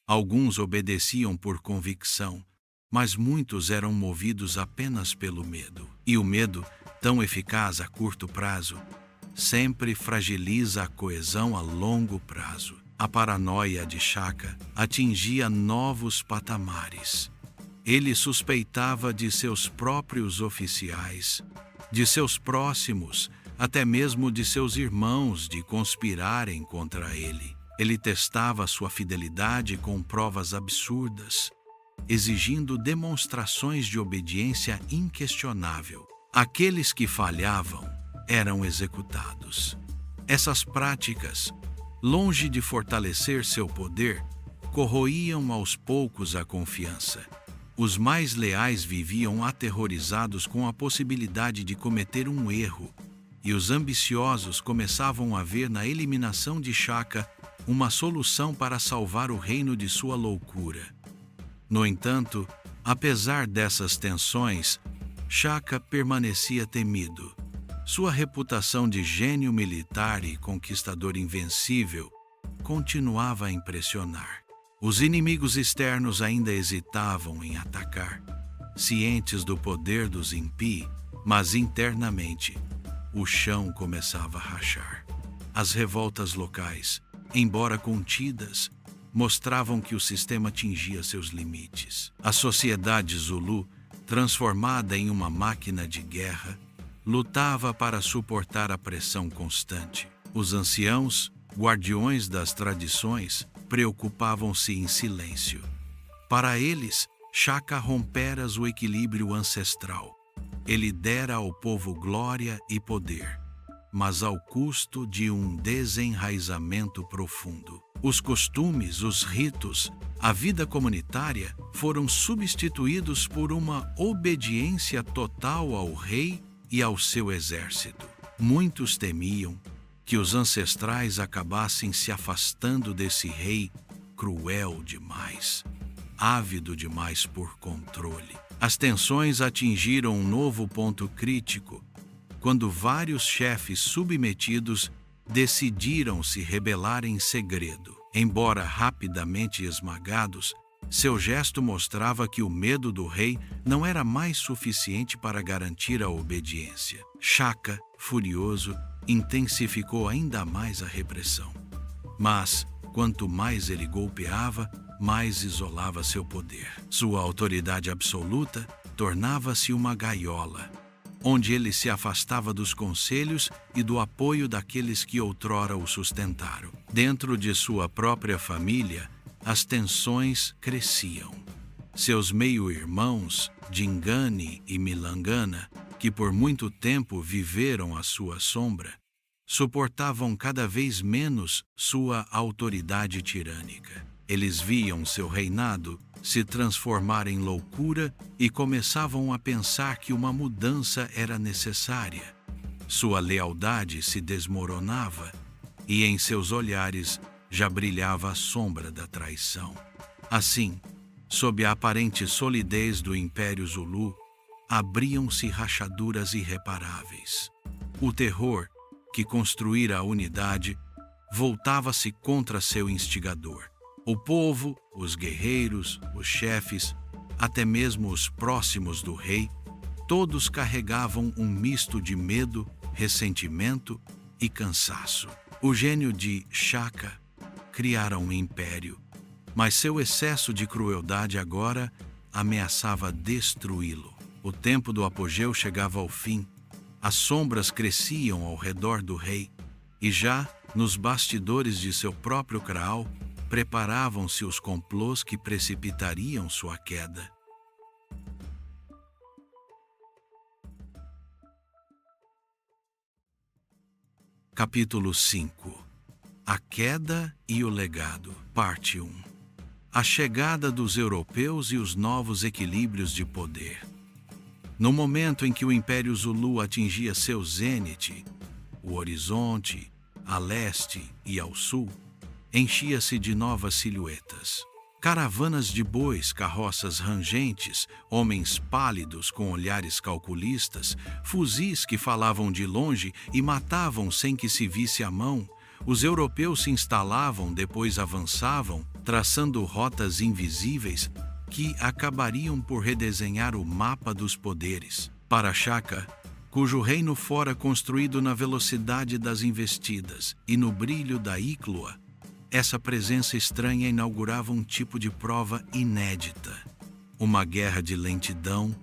Alguns obedeciam por convicção, mas muitos eram movidos apenas pelo medo. E o medo, tão eficaz a curto prazo, sempre fragiliza a coesão a longo prazo. A paranoia de Shaka atingia novos patamares. Ele suspeitava de seus próprios oficiais, de seus próximos, até mesmo de seus irmãos, de conspirarem contra ele. Ele testava sua fidelidade com provas absurdas, exigindo demonstrações de obediência inquestionável. Aqueles que falhavam eram executados. Essas práticas, longe de fortalecer seu poder, corroíam aos poucos a confiança. Os mais leais viviam aterrorizados com a possibilidade de cometer um erro, e os ambiciosos começavam a ver na eliminação de Shaka uma solução para salvar o reino de sua loucura. No entanto, apesar dessas tensões, Shaka permanecia temido. Sua reputação de gênio militar e conquistador invencível continuava a impressionar. Os inimigos externos ainda hesitavam em atacar, cientes do poder dos Impi, mas internamente o chão começava a rachar. As revoltas locais, embora contidas, mostravam que o sistema atingia seus limites. A sociedade Zulu, transformada em uma máquina de guerra, lutava para suportar a pressão constante. Os anciãos, guardiões das tradições, preocupavam-se em silêncio. Para eles, Shaka rompera o equilíbrio ancestral. Ele dera ao povo glória e poder, mas ao custo de um desenraizamento profundo. Os costumes, os ritos, a vida comunitária foram substituídos por uma obediência total ao rei e ao seu exército. Muitos temiam que os ancestrais acabassem se afastando desse rei cruel demais, ávido demais por controle. As tensões atingiram um novo ponto crítico quando vários chefes submetidos decidiram se rebelar em segredo. Embora rapidamente esmagados, seu gesto mostrava que o medo do rei não era mais suficiente para garantir a obediência. Shaka, furioso, intensificou ainda mais a repressão. Mas, quanto mais ele golpeava, mais isolava seu poder. Sua autoridade absoluta tornava-se uma gaiola, onde ele se afastava dos conselhos e do apoio daqueles que outrora o sustentaram. Dentro de sua própria família, as tensões cresciam. Seus meio-irmãos, Dingane e Milangana, que por muito tempo viveram à sua sombra, suportavam cada vez menos sua autoridade tirânica. Eles viam seu reinado se transformar em loucura e começavam a pensar que uma mudança era necessária. Sua lealdade se desmoronava e em seus olhares já brilhava a sombra da traição. Assim, sob a aparente solidez do Império Zulu, abriam-se rachaduras irreparáveis. O terror, que construíra a unidade, voltava-se contra seu instigador. O povo, os guerreiros, os chefes, até mesmo os próximos do rei, todos carregavam um misto de medo, ressentimento e cansaço. O gênio de Shaka criara um império, mas seu excesso de crueldade agora ameaçava destruí-lo. O tempo do apogeu chegava ao fim, as sombras cresciam ao redor do rei, e já, nos bastidores de seu próprio kraal, preparavam-se os complôs que precipitariam sua queda. Capítulo 5. A queda e o legado. Parte 1. A chegada dos europeus e os novos equilíbrios de poder. No momento em que o Império Zulu atingia seu zênite, o horizonte, a leste e ao sul, enchia-se de novas silhuetas. Caravanas de bois, carroças rangentes, homens pálidos com olhares calculistas, fuzis que falavam de longe e matavam sem que se visse a mão. Os europeus se instalavam, depois avançavam, traçando rotas invisíveis que acabariam por redesenhar o mapa dos poderes. Para Shaka, cujo reino fora construído na velocidade das investidas e no brilho da íclua, essa presença estranha inaugurava um tipo de prova inédita. Uma guerra de lentidão,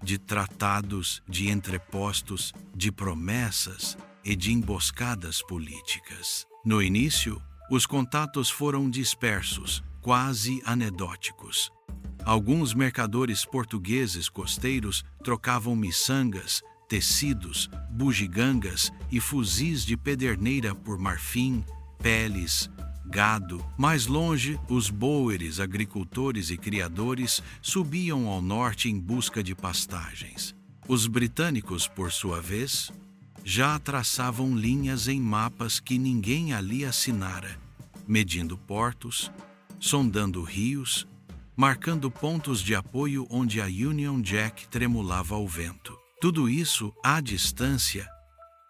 de tratados, de entrepostos, de promessas e de emboscadas políticas. No início, os contatos foram dispersos, quase anedóticos. Alguns mercadores portugueses costeiros trocavam miçangas, tecidos, bugigangas e fuzis de pederneira por marfim, peles, gado. Mais longe, os boeres, agricultores e criadores subiam ao norte em busca de pastagens. Os britânicos, por sua vez, já traçavam linhas em mapas que ninguém ali assinara, medindo portos, sondando rios marcando pontos de apoio onde a Union Jack tremulava ao vento. Tudo isso, à distância,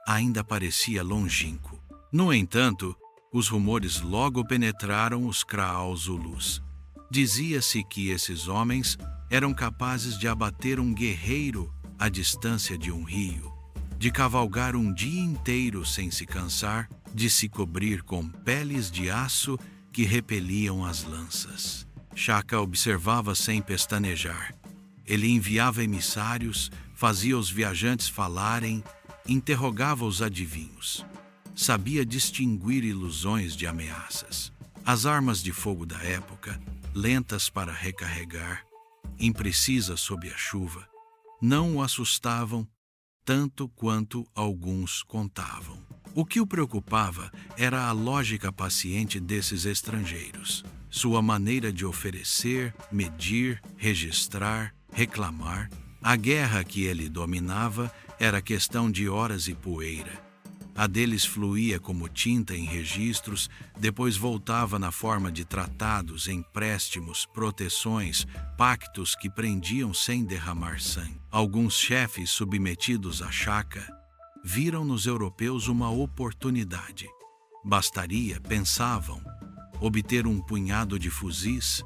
ainda parecia longínquo. No entanto, os rumores logo penetraram os Kraal Zulus. Dizia-se que esses homens eram capazes de abater um guerreiro à distância de um rio, de cavalgar um dia inteiro sem se cansar, de se cobrir com peles de aço que repeliam as lanças. Shaka observava sem pestanejar. Ele enviava emissários, fazia os viajantes falarem, interrogava os adivinhos. Sabia distinguir ilusões de ameaças. As armas de fogo da época, lentas para recarregar, imprecisas sob a chuva, não o assustavam tanto quanto alguns contavam. O que o preocupava era a lógica paciente desses estrangeiros, sua maneira de oferecer, medir, registrar, reclamar. A guerra que ele dominava era questão de horas e poeira. A deles fluía como tinta em registros, depois voltava na forma de tratados, empréstimos, proteções, pactos que prendiam sem derramar sangue. Alguns chefes submetidos à Shaka viram nos europeus uma oportunidade. Bastaria, pensavam, obter um punhado de fuzis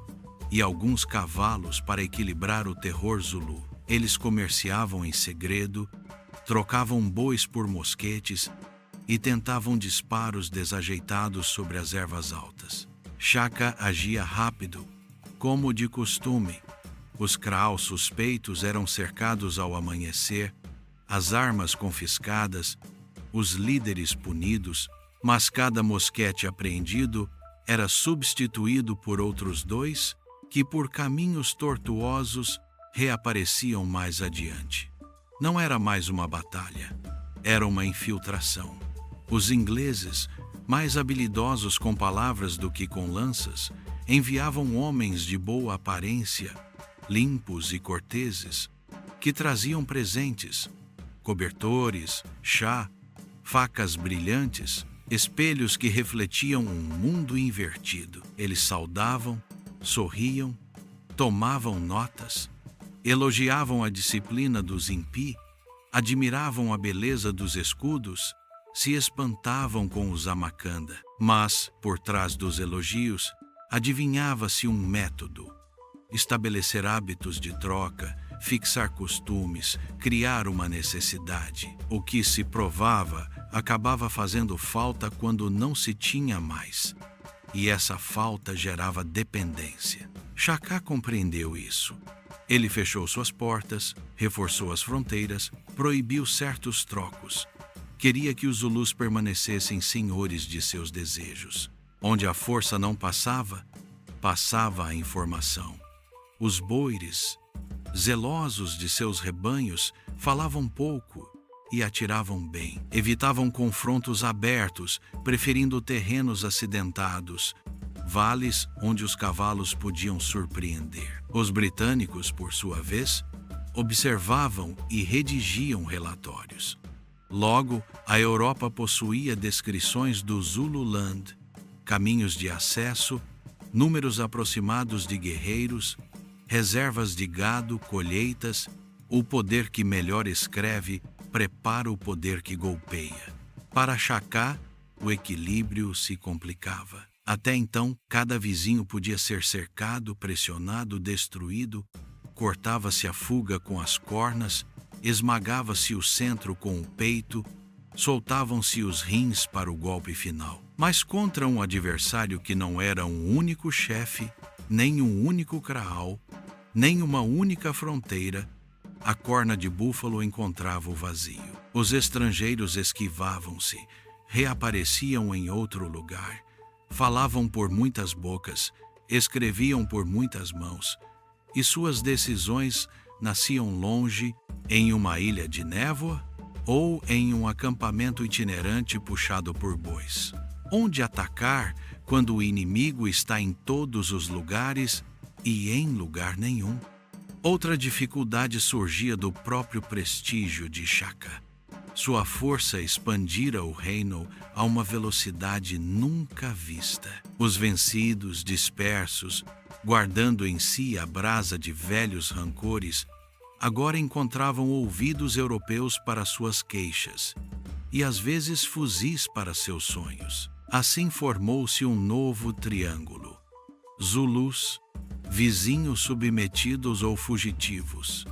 e alguns cavalos para equilibrar o terror Zulu. Eles comerciavam em segredo, trocavam bois por mosquetes e tentavam disparos desajeitados sobre as ervas altas. Shaka agia rápido, como de costume. Os Kraal suspeitos eram cercados ao amanhecer, as armas confiscadas, os líderes punidos, mas cada mosquete apreendido era substituído por outros dois que, por caminhos tortuosos, reapareciam mais adiante. Não era mais uma batalha, era uma infiltração. Os ingleses, mais habilidosos com palavras do que com lanças, enviavam homens de boa aparência, limpos e corteses, que traziam presentes, cobertores, chá, facas brilhantes, espelhos que refletiam um mundo invertido. Eles saudavam, sorriam, tomavam notas, elogiavam a disciplina dos impi, admiravam a beleza dos escudos, se espantavam com os Amakanda. Mas, por trás dos elogios, adivinhava-se um método: estabelecer hábitos de troca, fixar costumes, criar uma necessidade. O que se provava acabava fazendo falta quando não se tinha mais. E essa falta gerava dependência. Shaka compreendeu isso. Ele fechou suas portas, reforçou as fronteiras, proibiu certos trocos. Queria que os Zulus permanecessem senhores de seus desejos. Onde a força não passava, passava a informação. Os boires, zelosos de seus rebanhos, falavam pouco e atiravam bem. Evitavam confrontos abertos, preferindo terrenos acidentados, vales onde os cavalos podiam surpreender. Os britânicos, por sua vez, observavam e redigiam relatórios. Logo, a Europa possuía descrições do Zululand, caminhos de acesso, números aproximados de guerreiros, reservas de gado, colheitas. O poder que melhor escreve prepara o poder que golpeia. Para Shaka, o equilíbrio se complicava. Até então, cada vizinho podia ser cercado, pressionado, destruído, cortava-se a fuga com as cornas, esmagava-se o centro com o peito, soltavam-se os rins para o golpe final. Mas contra um adversário que não era um único chefe, nem um único Kraal, nem uma única fronteira, a corna de búfalo encontrava o vazio. Os estrangeiros esquivavam-se, reapareciam em outro lugar, falavam por muitas bocas, escreviam por muitas mãos, e suas decisões nasciam longe, em uma ilha de névoa ou em um acampamento itinerante puxado por bois. Onde atacar quando o inimigo está em todos os lugares e em lugar nenhum? Outra dificuldade surgia do próprio prestígio de Shaka. Sua força expandira o reino a uma velocidade nunca vista. Os vencidos, dispersos, guardando em si a brasa de velhos rancores, agora encontravam ouvidos europeus para suas queixas e às vezes fuzis para seus sonhos. Assim formou-se um novo triângulo: Zulus, vizinhos submetidos ou fugitivos,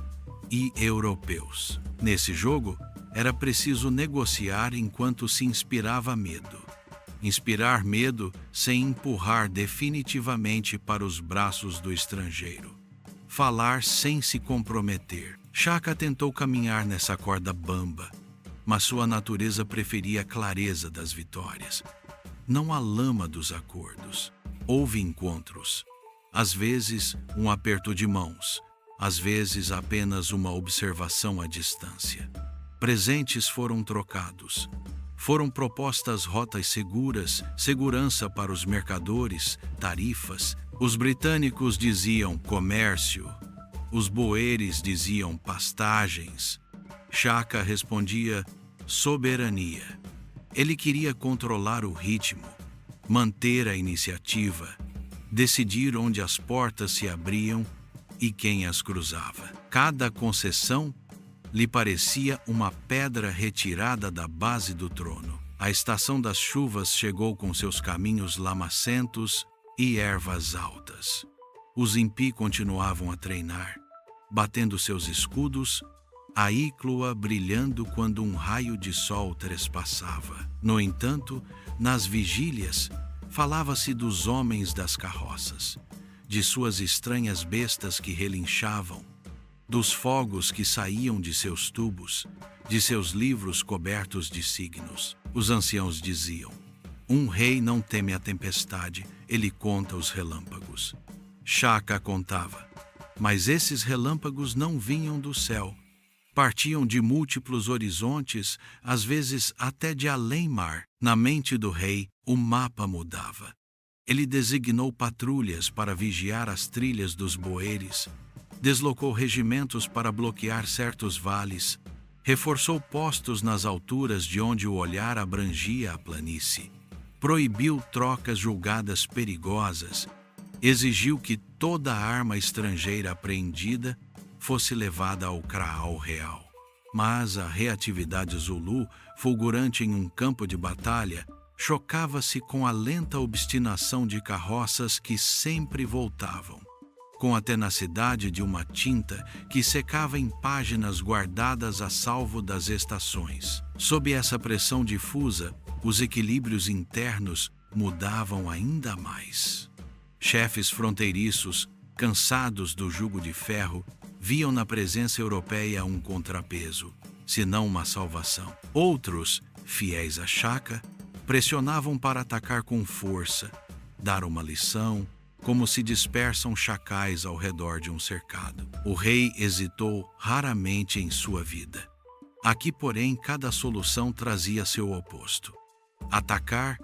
e europeus. Nesse jogo, era preciso negociar enquanto se inspirava medo. Inspirar medo sem empurrar definitivamente para os braços do estrangeiro. Falar sem se comprometer. Shaka tentou caminhar nessa corda bamba, mas sua natureza preferia a clareza das vitórias, não a lama dos acordos. Houve encontros. Às vezes, um aperto de mãos. Às vezes, apenas uma observação à distância. Presentes foram trocados. Foram propostas rotas seguras, segurança para os mercadores, tarifas. Os britânicos diziam comércio. Os boeres diziam pastagens. Shaka respondia soberania. Ele queria controlar o ritmo, manter a iniciativa, decidir onde as portas se abriam e quem as cruzava. Cada concessão lhe parecia uma pedra retirada da base do trono. A estação das chuvas chegou com seus caminhos lamacentos e ervas altas. Os impi continuavam a treinar, batendo seus escudos, a íclua brilhando quando um raio de sol trespassava. No entanto, nas vigílias, falava-se dos homens das carroças, de suas estranhas bestas que relinchavam, dos fogos que saíam de seus tubos, de seus livros cobertos de signos. Os anciãos diziam: um rei não teme a tempestade, ele conta os relâmpagos. Shaka contava, mas esses relâmpagos não vinham do céu. Partiam de múltiplos horizontes, às vezes até de além-mar. Na mente do rei, o mapa mudava. Ele designou patrulhas para vigiar as trilhas dos boeres, deslocou regimentos para bloquear certos vales, reforçou postos nas alturas de onde o olhar abrangia a planície, proibiu trocas julgadas perigosas, exigiu que toda arma estrangeira apreendida fosse levada ao Kraal real. Mas a reatividade Zulu, fulgurante em um campo de batalha, chocava-se com a lenta obstinação de carroças que sempre voltavam, com a tenacidade de uma tinta que secava em páginas guardadas a salvo das estações. Sob essa pressão difusa, os equilíbrios internos mudavam ainda mais. Chefes fronteiriços, cansados do jugo de ferro, viam na presença europeia um contrapeso, se não uma salvação. Outros, fiéis a Shaka, pressionavam para atacar com força, dar uma lição, como se dispersam chacais ao redor de um cercado. O rei hesitou raramente em sua vida. Aqui, porém, cada solução trazia seu oposto: atacar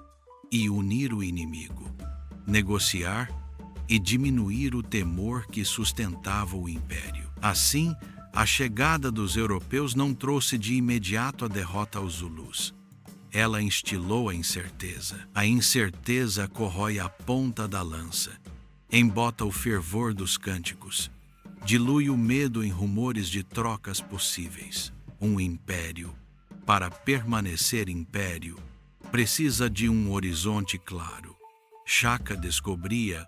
e unir o inimigo, negociar e diminuir o temor que sustentava o império. Assim, a chegada dos europeus não trouxe de imediato a derrota aos Zulus. Ela instilou a incerteza. A incerteza corrói a ponta da lança, embota o fervor dos cânticos, dilui o medo em rumores de trocas possíveis. Um império, para permanecer império, precisa de um horizonte claro. Shaka descobria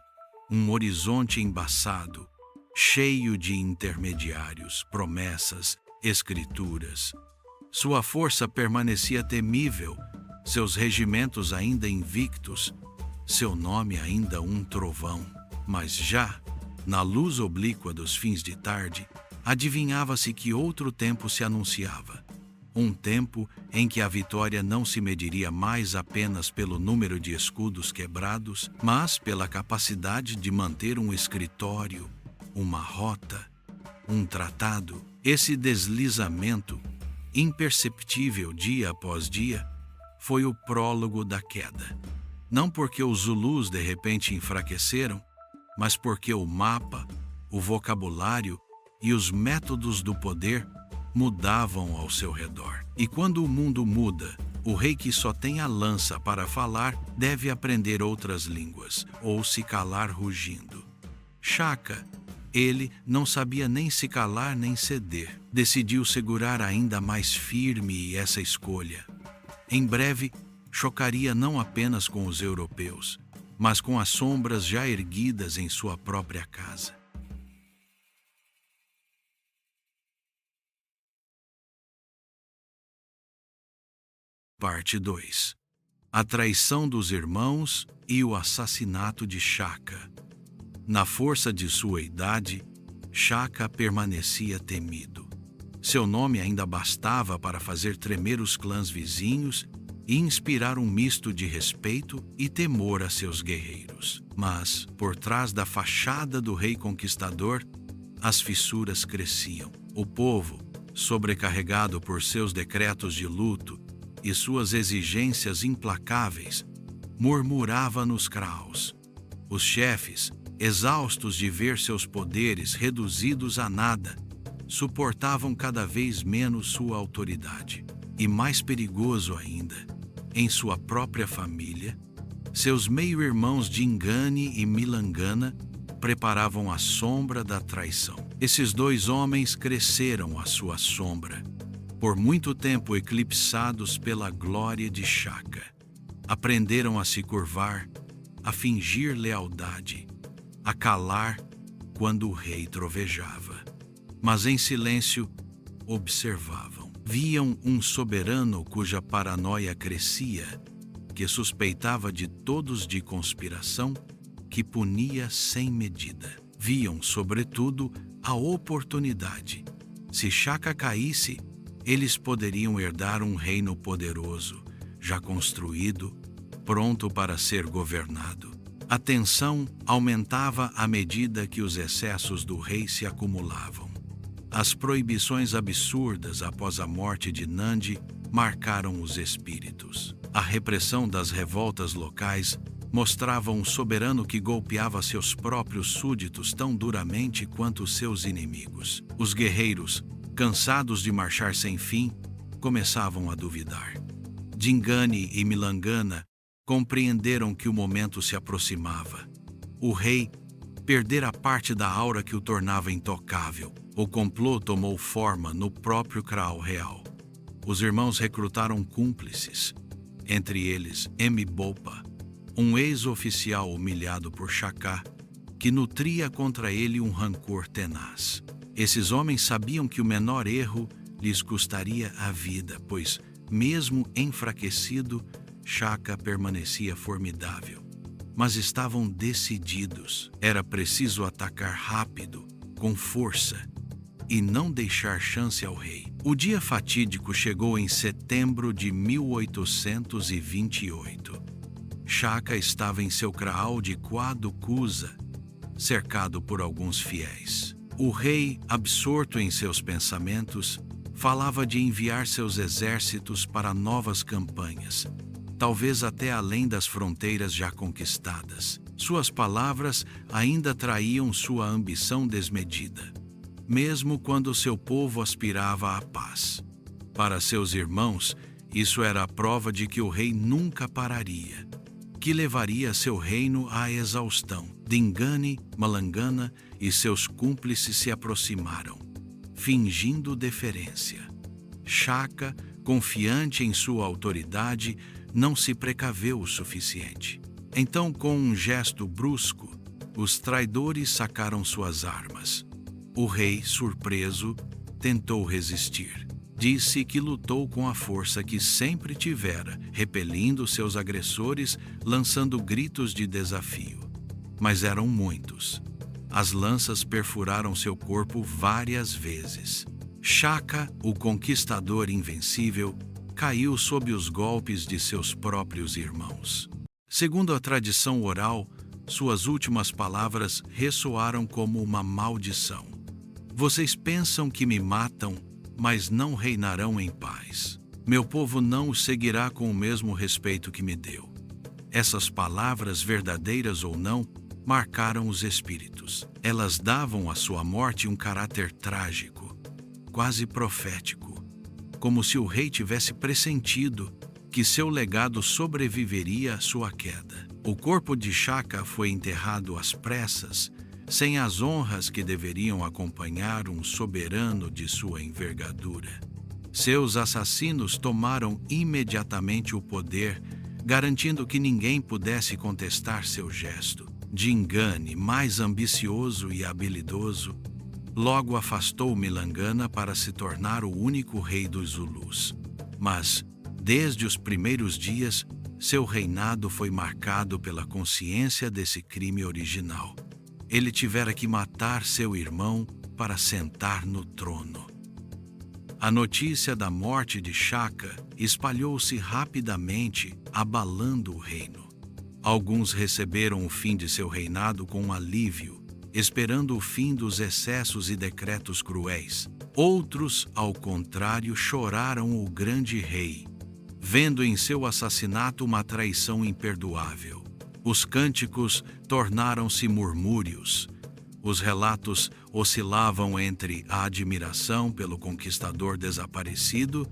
um horizonte embaçado, cheio de intermediários, promessas, escrituras. Sua força permanecia temível, seus regimentos ainda invictos, seu nome ainda um trovão. Mas já, na luz oblíqua dos fins de tarde, adivinhava-se que outro tempo se anunciava. Um tempo em que a vitória não se mediria mais apenas pelo número de escudos quebrados, mas pela capacidade de manter um escritório, uma rota, um tratado. Esse deslizamento, imperceptível dia após dia, foi o prólogo da queda. Não porque os Zulus de repente enfraqueceram, mas porque o mapa, o vocabulário e os métodos do poder mudavam ao seu redor. E quando o mundo muda, o rei que só tem a lança para falar deve aprender outras línguas, ou se calar rugindo. Shaka, ele não sabia nem se calar nem ceder. Decidiu segurar ainda mais firme essa escolha. Em breve, chocaria não apenas com os europeus, mas com as sombras já erguidas em sua própria casa. Parte 2. A traição dos irmãos e o assassinato de Shaka. Na força de sua idade, Shaka permanecia temido. Seu nome ainda bastava para fazer tremer os clãs vizinhos e inspirar um misto de respeito e temor a seus guerreiros. Mas, por trás da fachada do rei conquistador, as fissuras cresciam. O povo, sobrecarregado por seus decretos de luto e suas exigências implacáveis, murmurava nos kraus. Os chefes, exaustos de ver seus poderes reduzidos a nada, suportavam cada vez menos sua autoridade. E mais perigoso ainda, em sua própria família, seus meio-irmãos Dingane e Milangana preparavam a sombra da traição. Esses dois homens cresceram à sua sombra, por muito tempo eclipsados pela glória de Shaka. Aprenderam a se curvar, a fingir lealdade, a calar quando o rei trovejava. Mas em silêncio, observavam. Viam um soberano cuja paranoia crescia, que suspeitava de todos de conspiração, que punia sem medida. Viam, sobretudo, a oportunidade. Se Shaka caísse, eles poderiam herdar um reino poderoso, já construído, pronto para ser governado. A tensão aumentava à medida que os excessos do rei se acumulavam. As proibições absurdas após a morte de Nandi marcaram os espíritos. A repressão das revoltas locais mostrava um soberano que golpeava seus próprios súditos tão duramente quanto seus inimigos. Os guerreiros, cansados de marchar sem fim, começavam a duvidar. Dingane e Milangana compreenderam que o momento se aproximava. O rei perdera parte da aura que o tornava intocável. O complô tomou forma no próprio Krau real. Os irmãos recrutaram cúmplices, entre eles Mbopa, um ex-oficial humilhado por Shaka, que nutria contra ele um rancor tenaz. Esses homens sabiam que o menor erro lhes custaria a vida, pois, mesmo enfraquecido, Shaka permanecia formidável. Mas estavam decididos. Era preciso atacar rápido, com força, e não deixar chance ao rei. O dia fatídico chegou em setembro de 1828. Shaka estava em seu kraal de Quaducusa, cercado por alguns fiéis. O rei, absorto em seus pensamentos, falava de enviar seus exércitos para novas campanhas, talvez até além das fronteiras já conquistadas. Suas palavras ainda traíam sua ambição desmedida, mesmo quando seu povo aspirava à paz. Para seus irmãos, isso era a prova de que o rei nunca pararia, que levaria seu reino à exaustão. Dingane, Malangana e seus cúmplices se aproximaram, fingindo deferência. Shaka, confiante em sua autoridade, não se precaveu o suficiente. Então, com um gesto brusco, os traidores sacaram suas armas. O rei, surpreso, tentou resistir. Disse que lutou com a força que sempre tivera, repelindo seus agressores, lançando gritos de desafio. Mas eram muitos. As lanças perfuraram seu corpo várias vezes. Shaka, o conquistador invencível, caiu sob os golpes de seus próprios irmãos. Segundo a tradição oral, suas últimas palavras ressoaram como uma maldição. Vocês pensam que me matam, mas não reinarão em paz. Meu povo não o seguirá com o mesmo respeito que me deu. Essas palavras, verdadeiras ou não, marcaram os espíritos. Elas davam à sua morte um caráter trágico, quase profético, como se o rei tivesse pressentido que seu legado sobreviveria à sua queda. O corpo de Shaka foi enterrado às pressas, sem as honras que deveriam acompanhar um soberano de sua envergadura. Seus assassinos tomaram imediatamente o poder, garantindo que ninguém pudesse contestar seu gesto. Dingane, mais ambicioso e habilidoso, logo afastou Milangana para se tornar o único rei dos Zulus. Mas, desde os primeiros dias, seu reinado foi marcado pela consciência desse crime original. Ele tivera que matar seu irmão para sentar no trono. A notícia da morte de Shaka espalhou-se rapidamente, abalando o reino. Alguns receberam o fim de seu reinado com alívio, esperando o fim dos excessos e decretos cruéis. Outros, ao contrário, choraram o grande rei, vendo em seu assassinato uma traição imperdoável. Os cânticos tornaram-se murmúrios. Os relatos oscilavam entre a admiração pelo conquistador desaparecido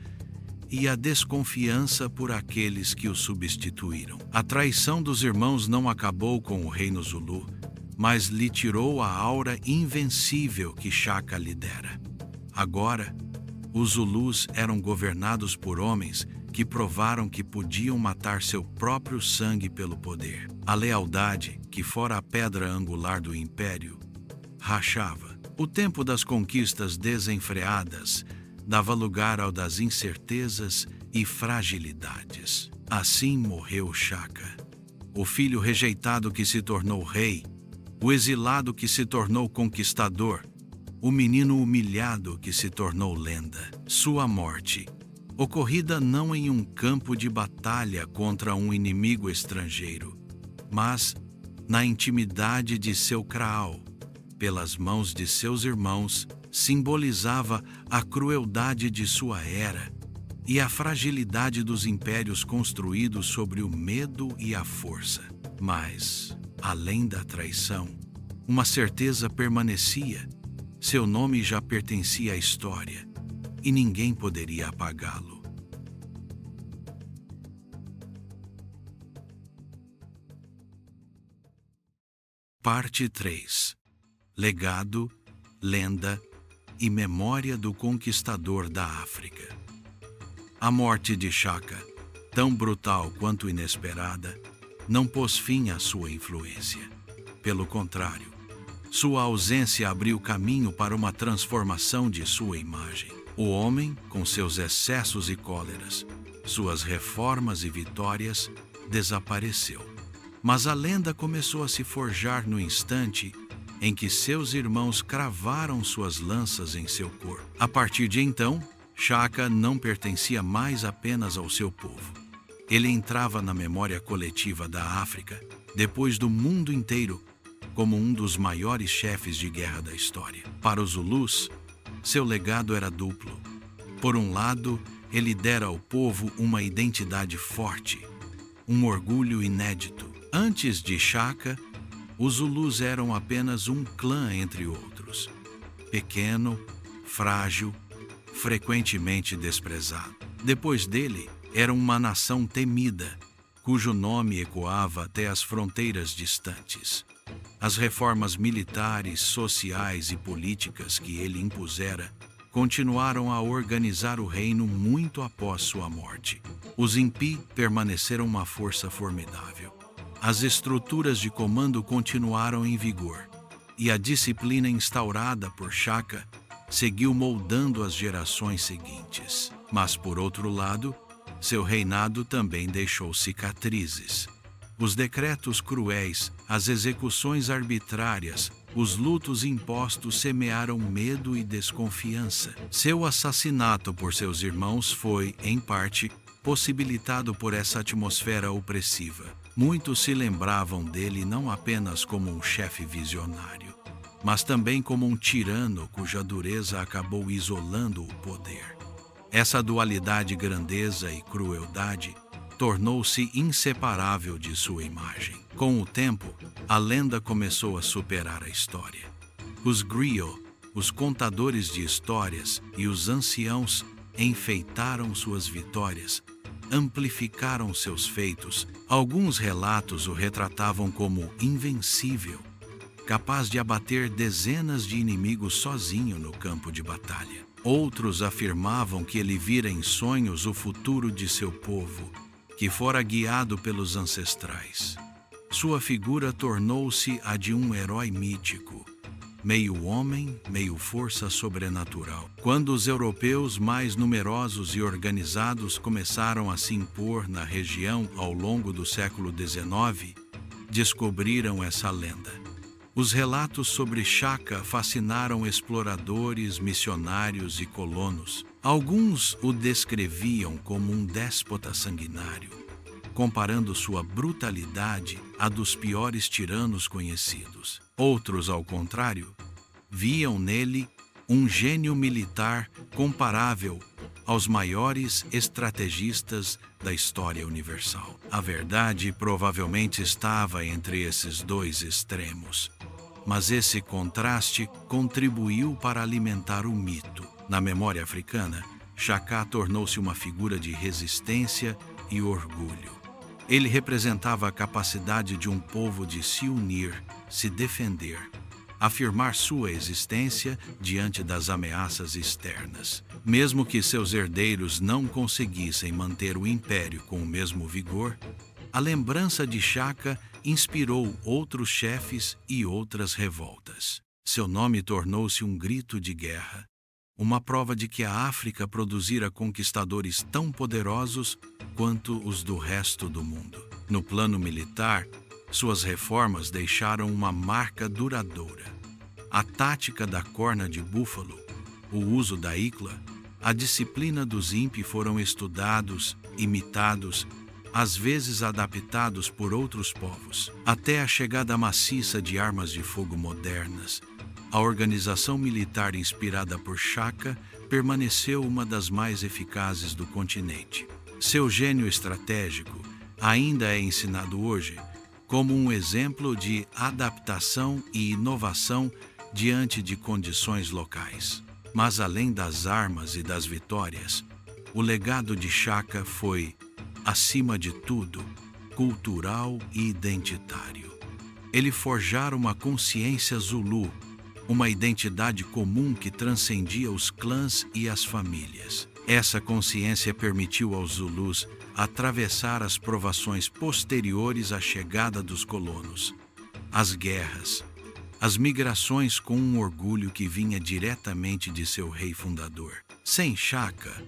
e a desconfiança por aqueles que o substituíram. A traição dos irmãos não acabou com o reino Zulu, mas lhe tirou a aura invencível que Shaka lhe dera. Agora, os Zulus eram governados por homens que provaram que podiam matar seu próprio sangue pelo poder. A lealdade, que fora a pedra angular do império, rachava. O tempo das conquistas desenfreadas dava lugar ao das incertezas e fragilidades. Assim morreu Shaka, o filho rejeitado que se tornou rei, o exilado que se tornou conquistador, o menino humilhado que se tornou lenda. Sua morte, ocorrida não em um campo de batalha contra um inimigo estrangeiro, mas na intimidade de seu kraal, pelas mãos de seus irmãos, simbolizava a crueldade de sua era e a fragilidade dos impérios construídos sobre o medo e a força. Mas, além da traição, uma certeza permanecia: seu nome já pertencia à história e ninguém poderia apagá-lo. Parte 3. Legado, lenda e memória do conquistador da África. A morte de Shaka, tão brutal quanto inesperada, não pôs fim à sua influência. Pelo contrário, sua ausência abriu caminho para uma transformação de sua imagem. O homem, com seus excessos e cóleras, suas reformas e vitórias, desapareceu. Mas a lenda começou a se forjar no instante em que seus irmãos cravaram suas lanças em seu corpo. A partir de então, Shaka não pertencia mais apenas ao seu povo. Ele entrava na memória coletiva da África, depois do mundo inteiro, como um dos maiores chefes de guerra da história. Para os Zulus, seu legado era duplo. Por um lado, ele dera ao povo uma identidade forte, um orgulho inédito. Antes de Shaka, os Zulus eram apenas um clã entre outros, pequeno, frágil, frequentemente desprezado. Depois dele, era uma nação temida, cujo nome ecoava até as fronteiras distantes. As reformas militares, sociais e políticas que ele impusera continuaram a organizar o reino muito após sua morte. Os Impi permaneceram uma força formidável. As estruturas de comando continuaram em vigor, e a disciplina instaurada por Shaka seguiu moldando as gerações seguintes. Mas, por outro lado, seu reinado também deixou cicatrizes. Os decretos cruéis, as execuções arbitrárias, os lutos impostos semearam medo e desconfiança. Seu assassinato por seus irmãos foi, em parte, possibilitado por essa atmosfera opressiva. Muitos se lembravam dele não apenas como um chefe visionário, mas também como um tirano cuja dureza acabou isolando o poder. Essa dualidade, grandeza e crueldade, tornou-se inseparável de sua imagem. Com o tempo, a lenda começou a superar a história. Os griot, os contadores de histórias e os anciãos enfeitaram suas vitórias, amplificaram seus feitos. Alguns relatos o retratavam como invencível, capaz de abater dezenas de inimigos sozinho no campo de batalha. Outros afirmavam que ele vira em sonhos o futuro de seu povo, que fora guiado pelos ancestrais. Sua figura tornou-se a de um herói mítico, meio homem, meio força sobrenatural. Quando os europeus mais numerosos e organizados começaram a se impor na região ao longo do século XIX, descobriram essa lenda. Os relatos sobre Shaka fascinaram exploradores, missionários e colonos. Alguns o descreviam como um déspota sanguinário, comparando sua brutalidade à dos piores tiranos conhecidos. Outros, ao contrário, viam nele um gênio militar comparável aos maiores estrategistas da história universal. A verdade provavelmente estava entre esses dois extremos, mas esse contraste contribuiu para alimentar o mito. Na memória africana, Shaka tornou-se uma figura de resistência e orgulho. Ele representava a capacidade de um povo de se unir, se defender, afirmar sua existência diante das ameaças externas. Mesmo que seus herdeiros não conseguissem manter o império com o mesmo vigor, a lembrança de Shaka inspirou outros chefes e outras revoltas. Seu nome tornou-se um grito de guerra, uma prova de que a África produzira conquistadores tão poderosos quanto os do resto do mundo. No plano militar, suas reformas deixaram uma marca duradoura. A tática da corna de búfalo, o uso da icla, a disciplina dos impi foram estudados, imitados, às vezes adaptados por outros povos. Até a chegada maciça de armas de fogo modernas, a organização militar inspirada por Shaka permaneceu uma das mais eficazes do continente. Seu gênio estratégico ainda é ensinado hoje como um exemplo de adaptação e inovação diante de condições locais. Mas além das armas e das vitórias, o legado de Shaka foi, acima de tudo, cultural e identitário. Ele forjara uma consciência Zulu, uma identidade comum que transcendia os clãs e as famílias. Essa consciência permitiu aos Zulus atravessar as provações posteriores à chegada dos colonos, as guerras, as migrações com um orgulho que vinha diretamente de seu rei fundador. Sem Shaka,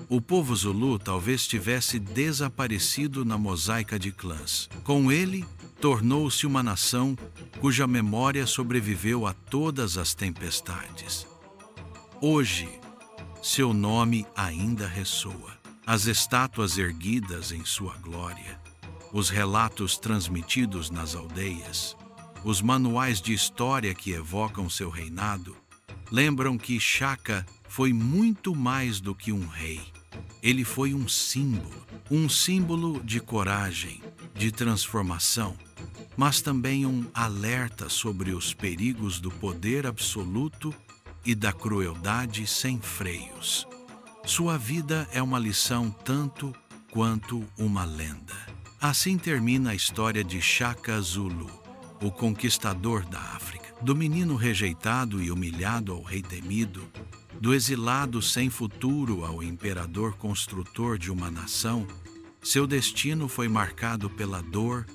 o povo Zulu talvez tivesse desaparecido na mosaica de clãs. Com ele, tornou-se uma nação cuja memória sobreviveu a todas as tempestades. Hoje, seu nome ainda ressoa. As estátuas erguidas em sua glória, os relatos transmitidos nas aldeias, os manuais de história que evocam seu reinado, lembram que Shaka foi muito mais do que um rei. Ele foi um símbolo de coragem, de transformação, mas também um alerta sobre os perigos do poder absoluto e da crueldade sem freios. Sua vida é uma lição tanto quanto uma lenda. Assim termina a história de Shaka Zulu, o conquistador da África. Do menino rejeitado e humilhado ao rei temido, do exilado sem futuro ao imperador construtor de uma nação, seu destino foi marcado pela dor,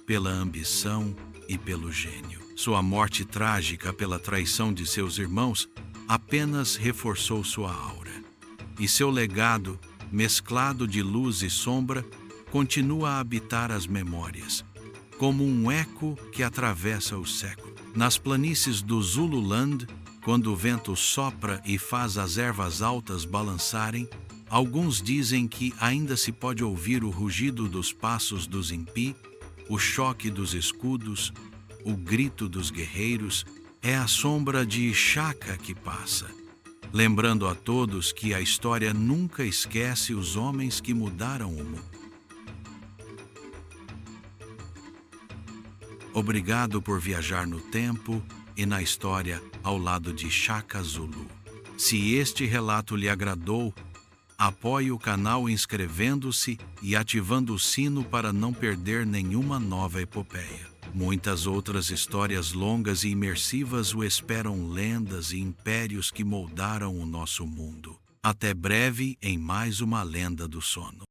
pela ambição e pelo gênio. Sua morte trágica pela traição de seus irmãos apenas reforçou sua aura. E seu legado, mesclado de luz e sombra, continua a habitar as memórias, como um eco que atravessa o século. Nas planícies do Zululand, quando o vento sopra e faz as ervas altas balançarem, alguns dizem que ainda se pode ouvir o rugido dos passos dos impi, o choque dos escudos, o grito dos guerreiros. É a sombra de Shaka que passa, lembrando a todos que a história nunca esquece os homens que mudaram o mundo. Obrigado por viajar no tempo e na história ao lado de Shaka Zulu. Se este relato lhe agradou, apoie o canal inscrevendo-se e ativando o sino para não perder nenhuma nova epopeia. Muitas outras histórias longas e imersivas o esperam, lendas e impérios que moldaram o nosso mundo. Até breve em mais uma Lenda do Sono.